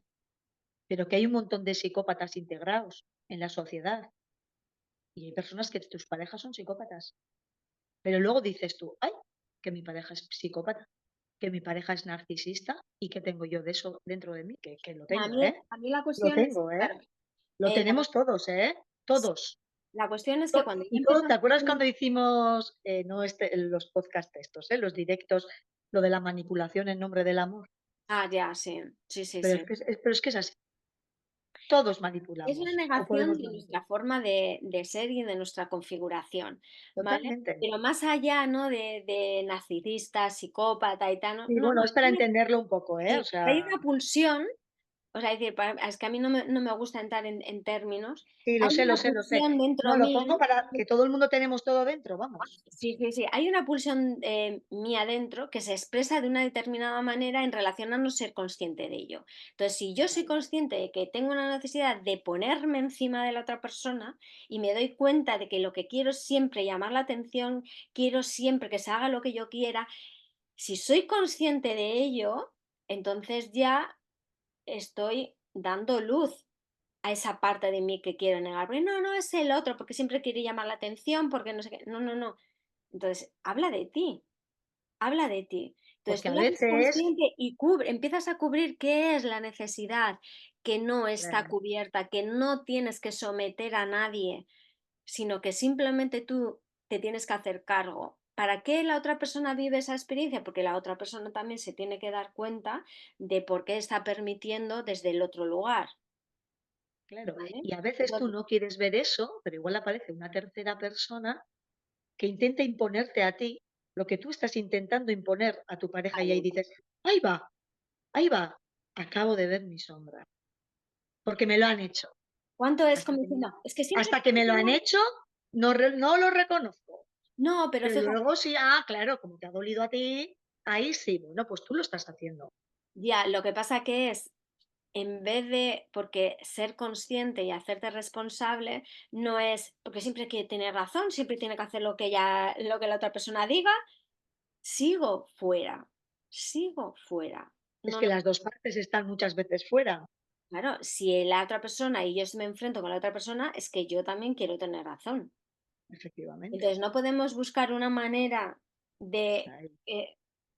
Pero que hay un montón de psicópatas integrados en la sociedad y hay personas que tus parejas son psicópatas. Pero luego dices tú: "Ay, que mi pareja es psicópata, que mi pareja es narcisista y que tengo yo de eso dentro de mí", que lo A tengo, mí, ¿eh? a mí la Lo cuestión es, tengo, ¿eh? claro, Lo la, tenemos todos, ¿eh? Todos. la cuestión es que To cuando yo y todo, empiezo ¿te a... acuerdas cuando hicimos, no los podcast estos, los directos, lo de la manipulación en nombre del amor? Ah, ya, sí, sí, sí, Pero sí. es que es así, todos Es la manipulamos o negación podemos de nuestra manipular. forma de ser y de nuestra configuración, ¿vale? Totalmente. Pero más allá, ¿no? De narcisista, psicópata y tal, no, Sí, no, bueno, no, es para entenderlo un poco, ¿eh? O sí, sea, hay una pulsión, o sea, es decir, es que a mí no me gusta entrar en términos, sí, lo hay sé, lo una sé, lo sé. pulsión dentro No, lo pongo mío. para que todo el mundo tenemos todo dentro, vamos. Sí, sí, sí. Hay una pulsión mía dentro que se expresa de una determinada manera en relación a no ser consciente de ello. Entonces, si yo soy Vale, consciente de que tengo una necesidad de ponerme encima de la otra persona y me doy cuenta de que lo que quiero es siempre llamar la atención, quiero siempre que se haga lo que yo quiera, si soy consciente de ello, entonces ya estoy dando luz a esa parte de mí que quiero negar. Porque no, no es el otro, porque siempre quiere llamar la atención, porque no sé qué. No, no, no. Entonces, habla de ti, habla de ti. Entonces, porque tú a lo haces veces consciente y empiezas a cubrir qué es la necesidad que no está claro, cubierta, que no tienes que someter a nadie, sino que simplemente tú te tienes que hacer cargo. ¿Para qué la otra persona vive esa experiencia? Porque la otra persona también se tiene que dar cuenta de por qué está permitiendo desde el otro lugar, claro. ¿vale? Y a veces tú Entonces, no quieres ver eso, pero igual aparece una tercera persona que intenta imponerte a ti lo que tú estás intentando imponer a tu pareja y ahí totalmente. dices: ahí va, acabo de ver mi sombra, porque me lo han hecho. ¿Cuánto es Hasta como que me lo diciendo? Es que siempre... hasta que me lo han hecho, no lo reconozco. No, pero Pero fíjate, luego sí, claro, como te ha dolido a ti, ahí sí, bueno, pues tú lo estás haciendo. ya, lo que pasa que es, en vez de, porque ser consciente y hacerte responsable no es, porque siempre quiere tener razón, siempre tiene que hacer lo que la otra persona diga, sigo fuera, sigo fuera. Es No, que no, las 2 partes están muchas veces fuera, claro, si la otra persona y yo me enfrento con la otra persona, es que yo también quiero tener razón. efectivamente. Entonces, no podemos buscar una manera de, Ahí,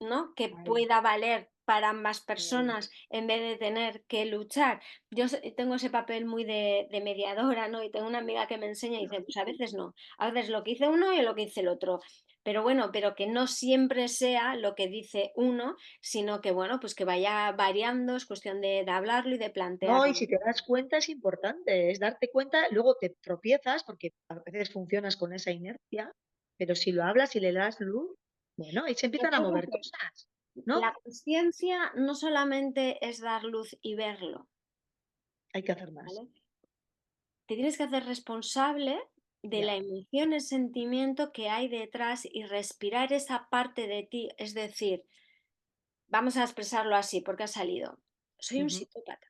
¿no? Que ahí, pueda valer para ambas ahí. personas en vez de tener que luchar. Yo tengo ese papel muy de mediadora, ¿no? Y tengo una amiga que me enseña y dice, pues a veces no, a veces lo que dice uno y lo que dice el otro. Pero bueno, pero que no siempre sea lo que dice uno, sino que bueno, pues que vaya variando, es cuestión de hablarlo y de No, y plantearlo. si te das cuenta es importante, es darte cuenta, luego te tropiezas, porque a veces funcionas con esa inercia, pero si lo hablas y le das luz, bueno, ahí se Pero empiezan a mover fíjate, cosas, la ¿no? conciencia no solamente es dar luz y verlo. hay que hacer más. ¿vale? Te tienes que hacer responsable de Ya. la emoción, el sentimiento que hay detrás y respirar esa parte de ti. Es decir, vamos a expresarlo así porque ha salido. Soy un Ujú. psicópata.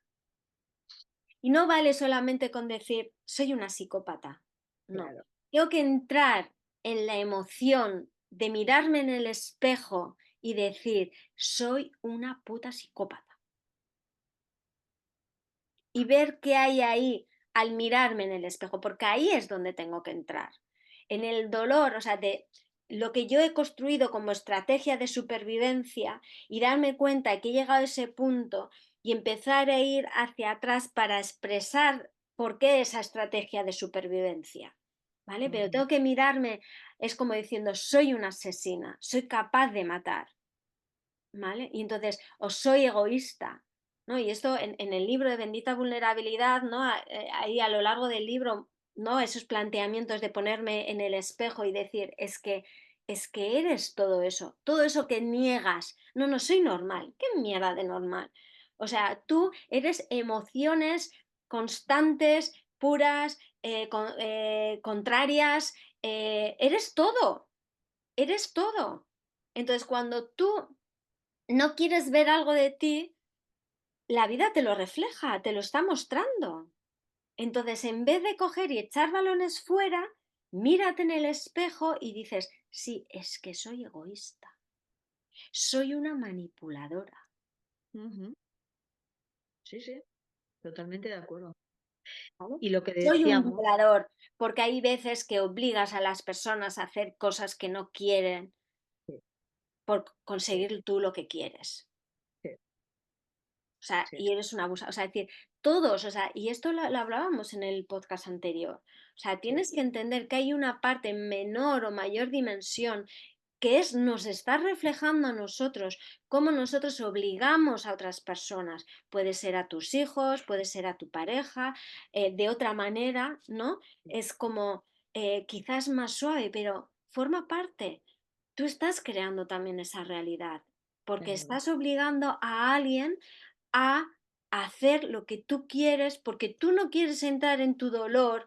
Y no vale solamente con decir soy una psicópata. No. Claro. Tengo que entrar en la emoción de mirarme en el espejo y decir soy una puta psicópata. Y ver qué hay ahí al mirarme en el espejo, porque ahí es donde tengo que entrar. En el dolor, o sea, de lo que yo he construido como estrategia de supervivencia y darme cuenta que he llegado a ese punto y empezar a ir hacia atrás para expresar por qué esa estrategia de supervivencia. ¿Vale? Pero Ujú. tengo que mirarme, es como diciendo, soy una asesina, soy capaz de matar. ¿Vale? Y entonces, o soy egoísta, ¿no? Y esto en el libro de Bendita Vulnerabilidad, ¿no? Ahí a lo largo del libro, ¿no? Esos planteamientos de ponerme en el espejo y decir, es que eres todo eso que niegas. No, no soy normal. ¿Qué mierda de normal? O sea, tú eres emociones constantes, puras, contrarias, eres todo, eres todo. Entonces, cuando tú no quieres ver algo de ti, la vida te lo refleja, te lo está mostrando. Entonces, en vez de coger y echar balones fuera, mírate en el espejo y dices, sí, es que soy egoísta, soy una manipuladora. Ujú. Sí, sí, totalmente de acuerdo. ¿Vale? Y lo que Soy un decíamos, violador, porque hay veces que obligas a las personas a hacer cosas que no quieren sí, por sí, conseguir tú lo que quieres. sí, O sea, sí, y eres una abusador. O sea, es decir, todos, o sea, y esto lo hablábamos en el podcast anterior. O sea, sí, tienes que entender que hay una parte menor o mayor dimensión que es nos está reflejando a nosotros, cómo nosotros obligamos a otras personas. Puede ser a tus hijos, puede ser a tu pareja, de otra manera, ¿no? sí, Es como quizás más suave, pero forma parte. Tú estás creando también esa realidad, es porque verdad. estás obligando a alguien a hacer lo que tú quieres porque tú no quieres entrar en tu dolor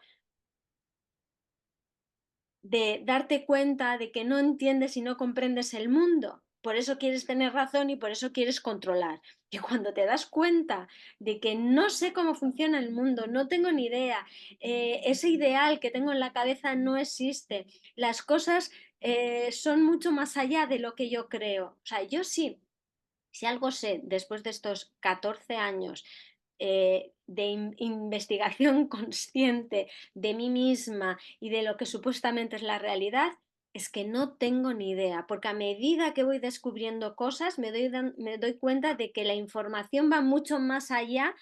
de darte cuenta de que no entiendes y no comprendes el mundo. Por eso quieres tener razón y por eso quieres controlar. Y cuando te das cuenta de que no sé cómo funciona el mundo, no tengo ni idea, ese ideal que tengo en la cabeza no existe, las cosas son mucho más allá de lo que yo creo. O sea, yo sí, si algo sé después de estos 14 años de investigación consciente de mí misma y de lo que supuestamente es la realidad, es que no tengo ni idea, porque a medida que voy descubriendo cosas me doy cuenta de que la información va mucho más allá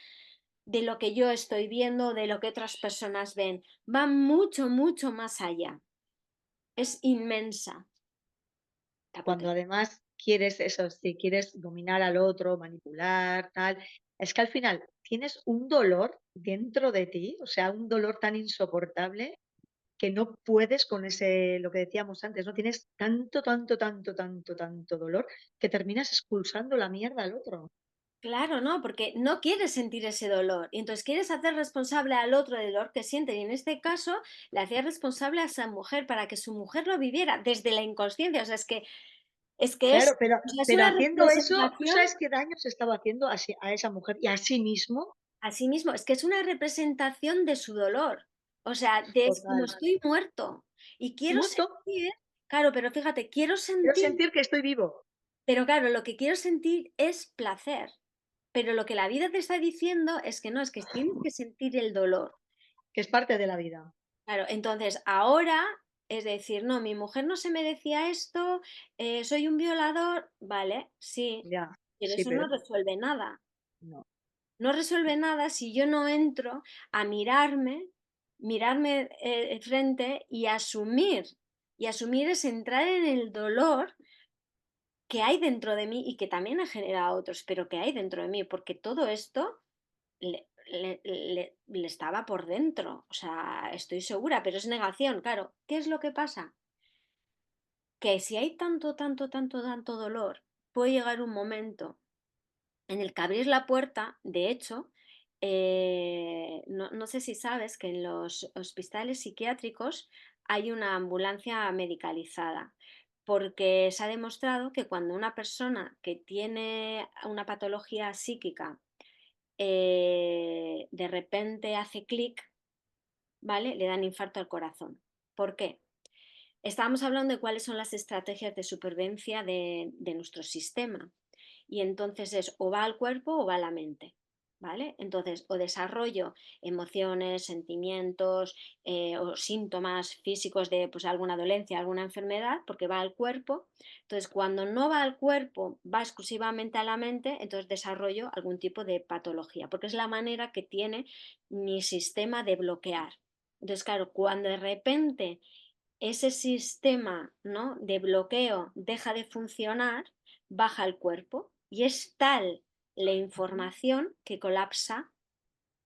de lo que yo estoy viendo, de lo que otras personas ven, va mucho, mucho más allá. Es inmensa la Cuando potencia. además quieres eso, si quieres dominar al otro, manipular, tal, es que al final tienes un dolor dentro de ti, o sea, un dolor tan insoportable que no puedes con ese, lo que decíamos antes, ¿no? Tienes tanto, tanto, tanto, tanto, tanto dolor que terminas expulsando la mierda al otro. Claro, ¿no? Porque no quieres sentir ese dolor y entonces quieres hacer responsable al otro del dolor que siente y en este caso le hacía responsable a esa mujer para que su mujer lo viviera desde la inconsciencia. O sea, Claro, o sea, es pero una haciendo eso, ¿tú representación sabes qué daño se estaba haciendo a esa mujer y a sí mismo? a sí mismo, es que es una representación de su dolor. O sea, de es como Total. estoy muerto y Estoy quiero muerto, sentir, claro, pero fíjate, quiero quiero sentir, sentir que estoy vivo, pero claro, lo que quiero sentir es placer. Pero lo que la vida te está diciendo es que no, es que tienes que sentir el dolor. que es parte de la vida. Claro, entonces ahora es decir, no, mi mujer no se merecía esto, soy un violador, vale, sí, Ya, pero sí, eso no pero resuelve nada. no. No resuelve nada si yo no entro a mirarme de frente y asumir es entrar en el dolor que hay dentro de mí y que también ha generado a otros, pero que hay dentro de mí, porque todo esto le estaba por dentro, o sea, estoy segura, pero es negación, claro. ¿Qué es lo que pasa? Que si hay tanto, tanto, tanto, tanto dolor, puede llegar un momento en el que abrir la puerta, de hecho, no sé si sabes que en los hospitales psiquiátricos hay una ambulancia medicalizada, porque se ha demostrado que cuando una persona que tiene una patología psíquica de repente hace clic, ¿vale? Le dan infarto al corazón. ¿Por qué? Estábamos hablando de cuáles son las estrategias de supervivencia de nuestro sistema. Y entonces es o va al cuerpo o va a la mente. ¿Vale? Entonces, o desarrollo emociones, sentimientos o síntomas físicos de pues, alguna dolencia, alguna enfermedad, porque va al cuerpo. Entonces, cuando no va al cuerpo, va exclusivamente a la mente, entonces desarrollo algún tipo de patología, porque es la manera que tiene mi sistema de bloquear. Entonces, claro, cuando de repente ese sistema, ¿no?, de bloqueo deja de funcionar, baja el cuerpo y es tal la Ujú. información que colapsa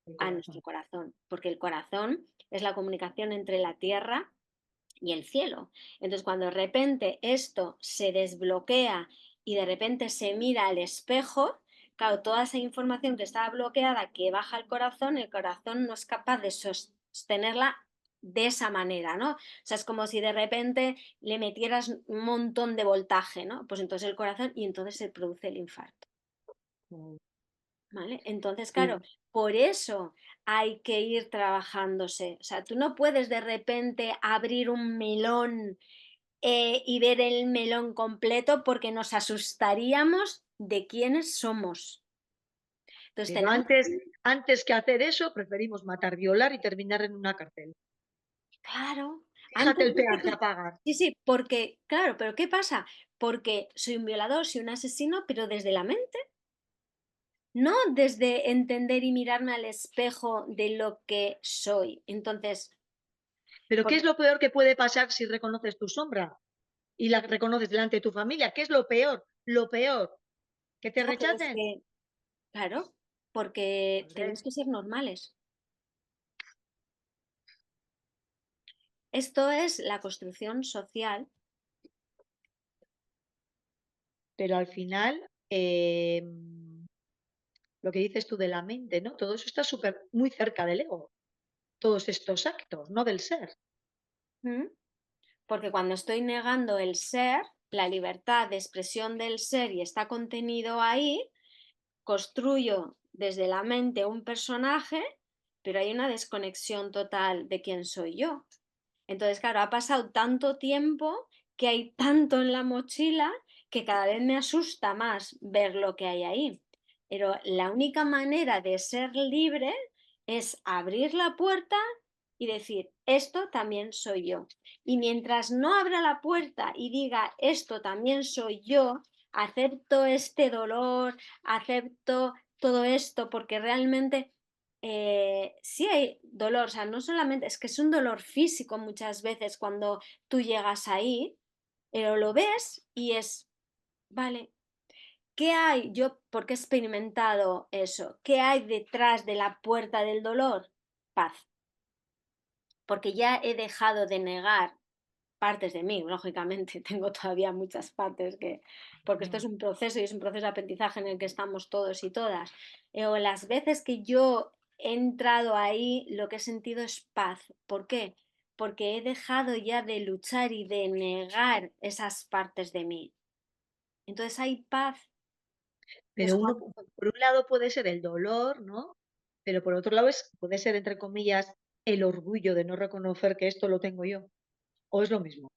El a nuestro corazón. corazón, porque el corazón es la comunicación entre la tierra y el cielo. Entonces, cuando de repente esto se desbloquea y de repente se mira al espejo, claro, toda esa información que estaba bloqueada que baja al corazón, el corazón no es capaz de sostenerla de esa manera, ¿no? O sea, es como si de repente le metieras un montón de voltaje, ¿no? Pues entonces el corazón y entonces se produce el infarto. Mm, ¿Vale? Entonces, claro, sí, por eso hay que ir trabajándose. O sea, tú no puedes de repente abrir un melón y ver el melón completo porque nos asustaríamos de quiénes somos. Entonces pero tenemos, antes que hacer eso, preferimos matar, violar y terminar en una cárcel. claro, Fíjate antes el de peaje que... a pagar. Sí, sí, porque, claro, pero ¿qué pasa? Porque soy un violador, soy un asesino, pero desde la mente, no desde entender y mirarme al espejo de lo que soy. Entonces, Pero ¿qué por es lo peor que puede pasar si reconoces tu sombra y la reconoces delante de tu familia? ¿Qué es lo peor? Lo peor, que te ya, pero es rechacen. que, claro, porque tenemos Hombre, que ser normales. Esto es la construcción social. pero al final, lo que dices tú de la mente, ¿no? Todo eso está súper muy cerca del ego, todos estos actos, no del ser. ¿Mm? Porque cuando estoy negando el ser, la libertad de expresión del ser y está contenido ahí, construyo desde la mente un personaje, pero hay una desconexión total de quién soy yo. Entonces, claro, ha pasado tanto tiempo que hay tanto en la mochila que cada vez me asusta más ver lo que hay ahí. Pero la única manera de ser libre es abrir la puerta y decir, esto también soy yo. Y mientras no abra la puerta y diga, esto también soy yo, acepto este dolor, acepto todo esto, porque realmente sí hay dolor, o sea, no solamente es que es un dolor físico muchas veces cuando tú llegas ahí, pero lo ves y es, vale, ¿qué hay? Yo, porque he experimentado eso, ¿qué hay detrás de la puerta del dolor? Paz, porque ya he dejado de negar partes de mí, lógicamente, tengo todavía muchas partes que, porque esto es Mm. un proceso y es un proceso de aprendizaje en el que estamos todos y todas. O las veces que yo he entrado ahí, lo que he sentido es paz. ¿Por qué? Porque he dejado ya de luchar y de negar esas partes de mí. Entonces hay paz. Pero Entonces, uno, por un lado puede ser el dolor, ¿no? Pero por otro lado puede ser, entre comillas, el orgullo de no reconocer que esto lo tengo yo. ¿O es lo mismo?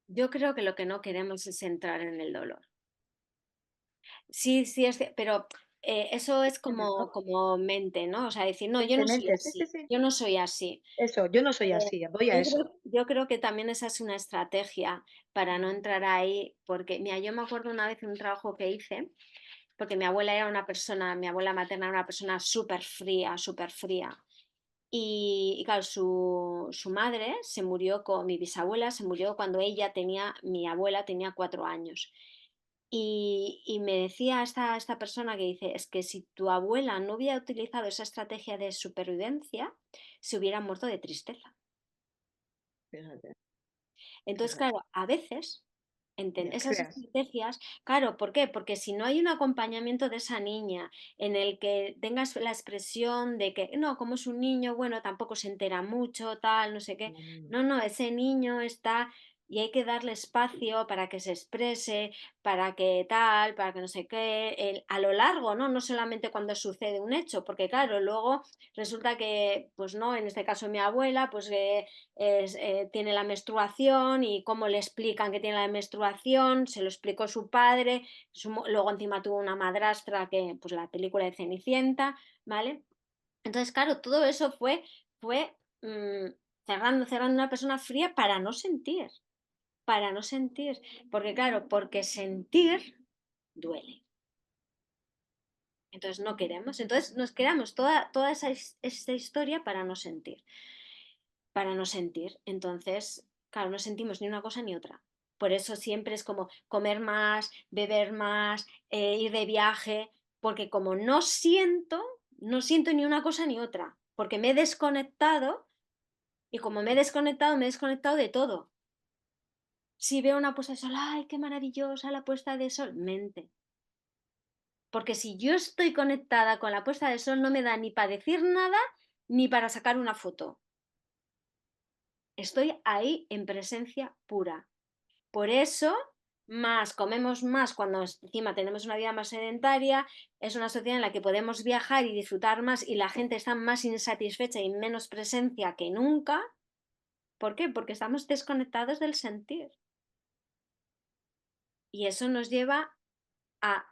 yo creo que lo que no queremos es entrar en el dolor. Sí, sí, pero eso es como, ¿No? como mente, ¿no? O sea, decir, no, yo no soy Mente, sí, sí, así, sí. yo no soy así. Eso, yo no soy así, voy a eso. Yo creo que también esa es una estrategia para no Ujú. entrar ahí, porque, mira, yo me acuerdo una vez en un trabajo que hice, porque mi abuela era una persona, mi abuela materna era una persona súper fría, súper fría. Y claro, su madre se murió con, mi bisabuela se murió cuando ella tenía, mi abuela tenía 4 años. Y me decía esta persona que dice, es que si tu abuela no hubiera utilizado esa estrategia de supervivencia, se hubiera muerto de tristeza. Fíjate, Entonces, fíjate. claro, a veces Ya Esas creas. estrategias, claro, ¿por qué? Porque si no hay un acompañamiento de esa niña en el que tengas la expresión de que, no, como es un niño, bueno, tampoco se entera mucho, tal, no sé qué. Mm, No, no, ese niño está y hay que darle espacio para que se exprese, para que tal, para que no sé qué, a lo largo, ¿no? No solamente cuando sucede un hecho, porque claro, luego resulta que, pues no, en este caso mi abuela, pues tiene la menstruación y cómo le explican que tiene la menstruación, se lo explicó su padre, luego encima tuvo una madrastra que, pues la película de Cenicienta, ¿vale? Entonces, claro, todo eso fue cerrando una persona fría para no sentir, porque claro, porque sentir duele. Entonces no queremos, entonces nos creamos toda esa historia para no sentir. Entonces, claro, no sentimos ni una cosa ni otra. Por eso siempre es como comer más, beber más, ir de viaje, porque como no siento ni una cosa ni otra, porque me he desconectado y como me he desconectado de todo. Si veo una puesta de sol, ¡ay, qué maravillosa la puesta de sol! Mente. Porque si yo estoy conectada con la puesta de sol, no me da ni para decir nada ni para sacar una foto. Estoy ahí en presencia pura. Por eso, más comemos más cuando encima tenemos una vida más sedentaria, es una sociedad en la que podemos viajar y disfrutar más y la gente está más insatisfecha y menos presencia que nunca. ¿Por qué? Porque estamos desconectados del sentir. Y eso nos lleva a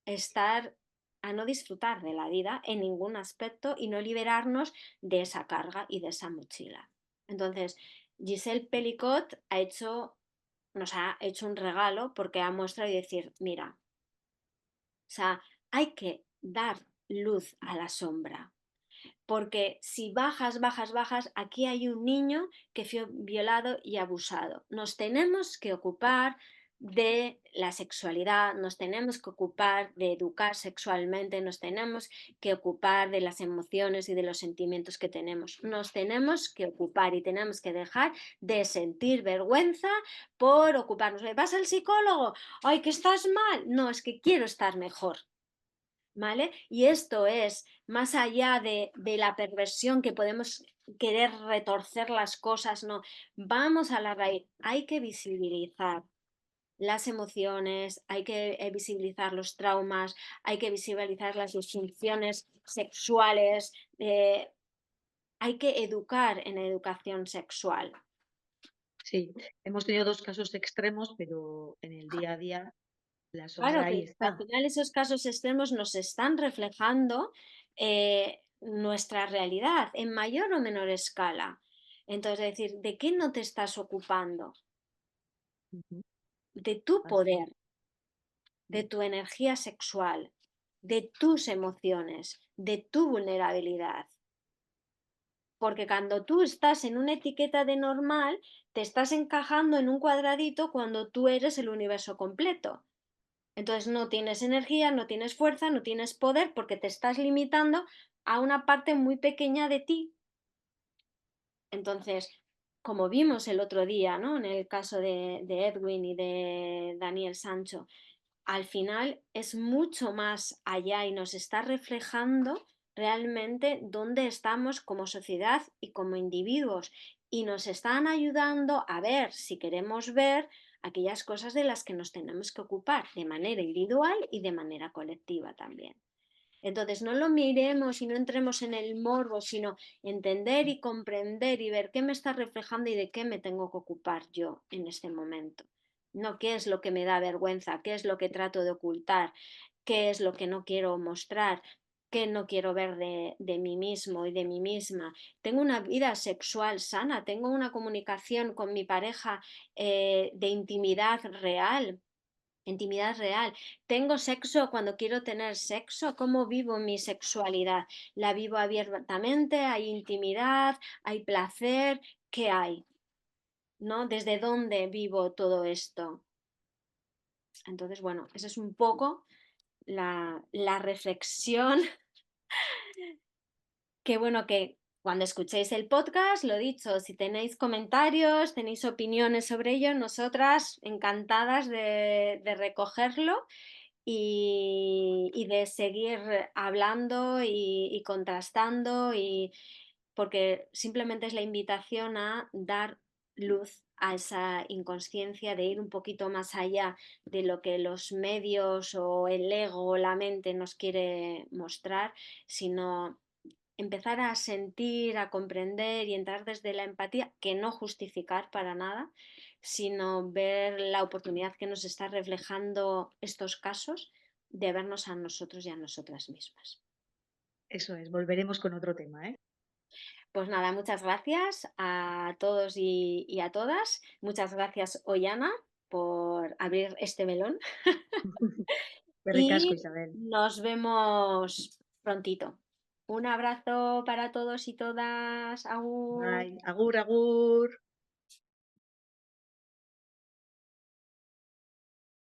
estar, a no disfrutar de la vida en ningún aspecto y no liberarnos de esa carga y de esa mochila. Entonces, Giselle Pelicot nos ha hecho un regalo porque ha mostrado y decir, mira, o sea, hay que dar luz a la sombra. Porque si bajas, bajas, bajas, aquí hay un niño que fue violado y abusado. Nos tenemos que ocupar de la sexualidad, nos tenemos que ocupar de educar sexualmente, nos tenemos que ocupar de las emociones y de los sentimientos que tenemos. Nos tenemos que ocupar y tenemos que dejar de sentir vergüenza por ocuparnos. ¿Me vas al psicólogo? ¡Ay, que estás mal! No, es que quiero estar mejor. ¿Vale? Y esto es más allá de la perversión que podemos querer retorcer las cosas, no, vamos a la raíz, hay que visibilizar las emociones, hay que visibilizar los traumas, hay que visibilizar las disfunciones sexuales, hay que educar en educación sexual. sí, hemos tenido 2 casos extremos, pero en el día a día la Claro, sombra ahí pero al está. final esos casos extremos nos están reflejando nuestra realidad en mayor o menor escala. Entonces, es decir, ¿de qué no te estás ocupando? Ujú, De tu así poder, es. de tu energía sexual, de tus emociones, de tu vulnerabilidad. Porque cuando tú estás en una etiqueta de normal, te estás encajando en un cuadradito cuando tú eres el universo completo. Entonces no tienes energía, no tienes fuerza, no tienes poder porque te estás limitando a una parte muy pequeña de ti. Entonces, como vimos el otro día, ¿no? En el caso de Edwin y de Daniel Sancho, al final es mucho más allá y nos está reflejando realmente dónde estamos como sociedad y como individuos y nos están ayudando a ver si queremos ver aquellas cosas de las que nos tenemos que ocupar de manera individual y de manera colectiva también. Entonces, no lo miremos y no entremos en el morbo, sino entender y comprender y ver qué me está reflejando y de qué me tengo que ocupar yo en este momento. No qué es lo que me da vergüenza, qué es lo que trato de ocultar, qué es lo que no quiero mostrar, qué no quiero ver de mí mismo y de mí misma. Tengo una vida sexual sana, tengo una comunicación con mi pareja de intimidad real. ¿Tengo sexo cuando quiero tener sexo? ¿Cómo vivo mi sexualidad? ¿La vivo abiertamente? ¿Hay intimidad? ¿Hay placer? ¿Qué hay? ¿No? ¿Desde dónde vivo todo esto? Entonces, bueno, esa es un poco la reflexión que, bueno, que cuando escuchéis el podcast, lo dicho, si tenéis comentarios, tenéis opiniones sobre ello, nosotras encantadas de recogerlo y de seguir hablando y contrastando, porque simplemente es la invitación a dar luz a esa inconsciencia, de ir un poquito más allá de lo que los medios o el ego o la mente nos quiere mostrar, sino empezar a sentir, a comprender y entrar desde la empatía, que no justificar para nada, sino ver la oportunidad que nos está reflejando estos casos de vernos a nosotros y a nosotras mismas. Eso es, volveremos con otro tema, ¿eh? Pues nada, muchas gracias a todos y a todas. Muchas gracias, Ollana, por abrir este melón Qué ricasco, y Isabel. nos vemos prontito. Un abrazo para todos y todas. Agur. Bye. Agur, agur.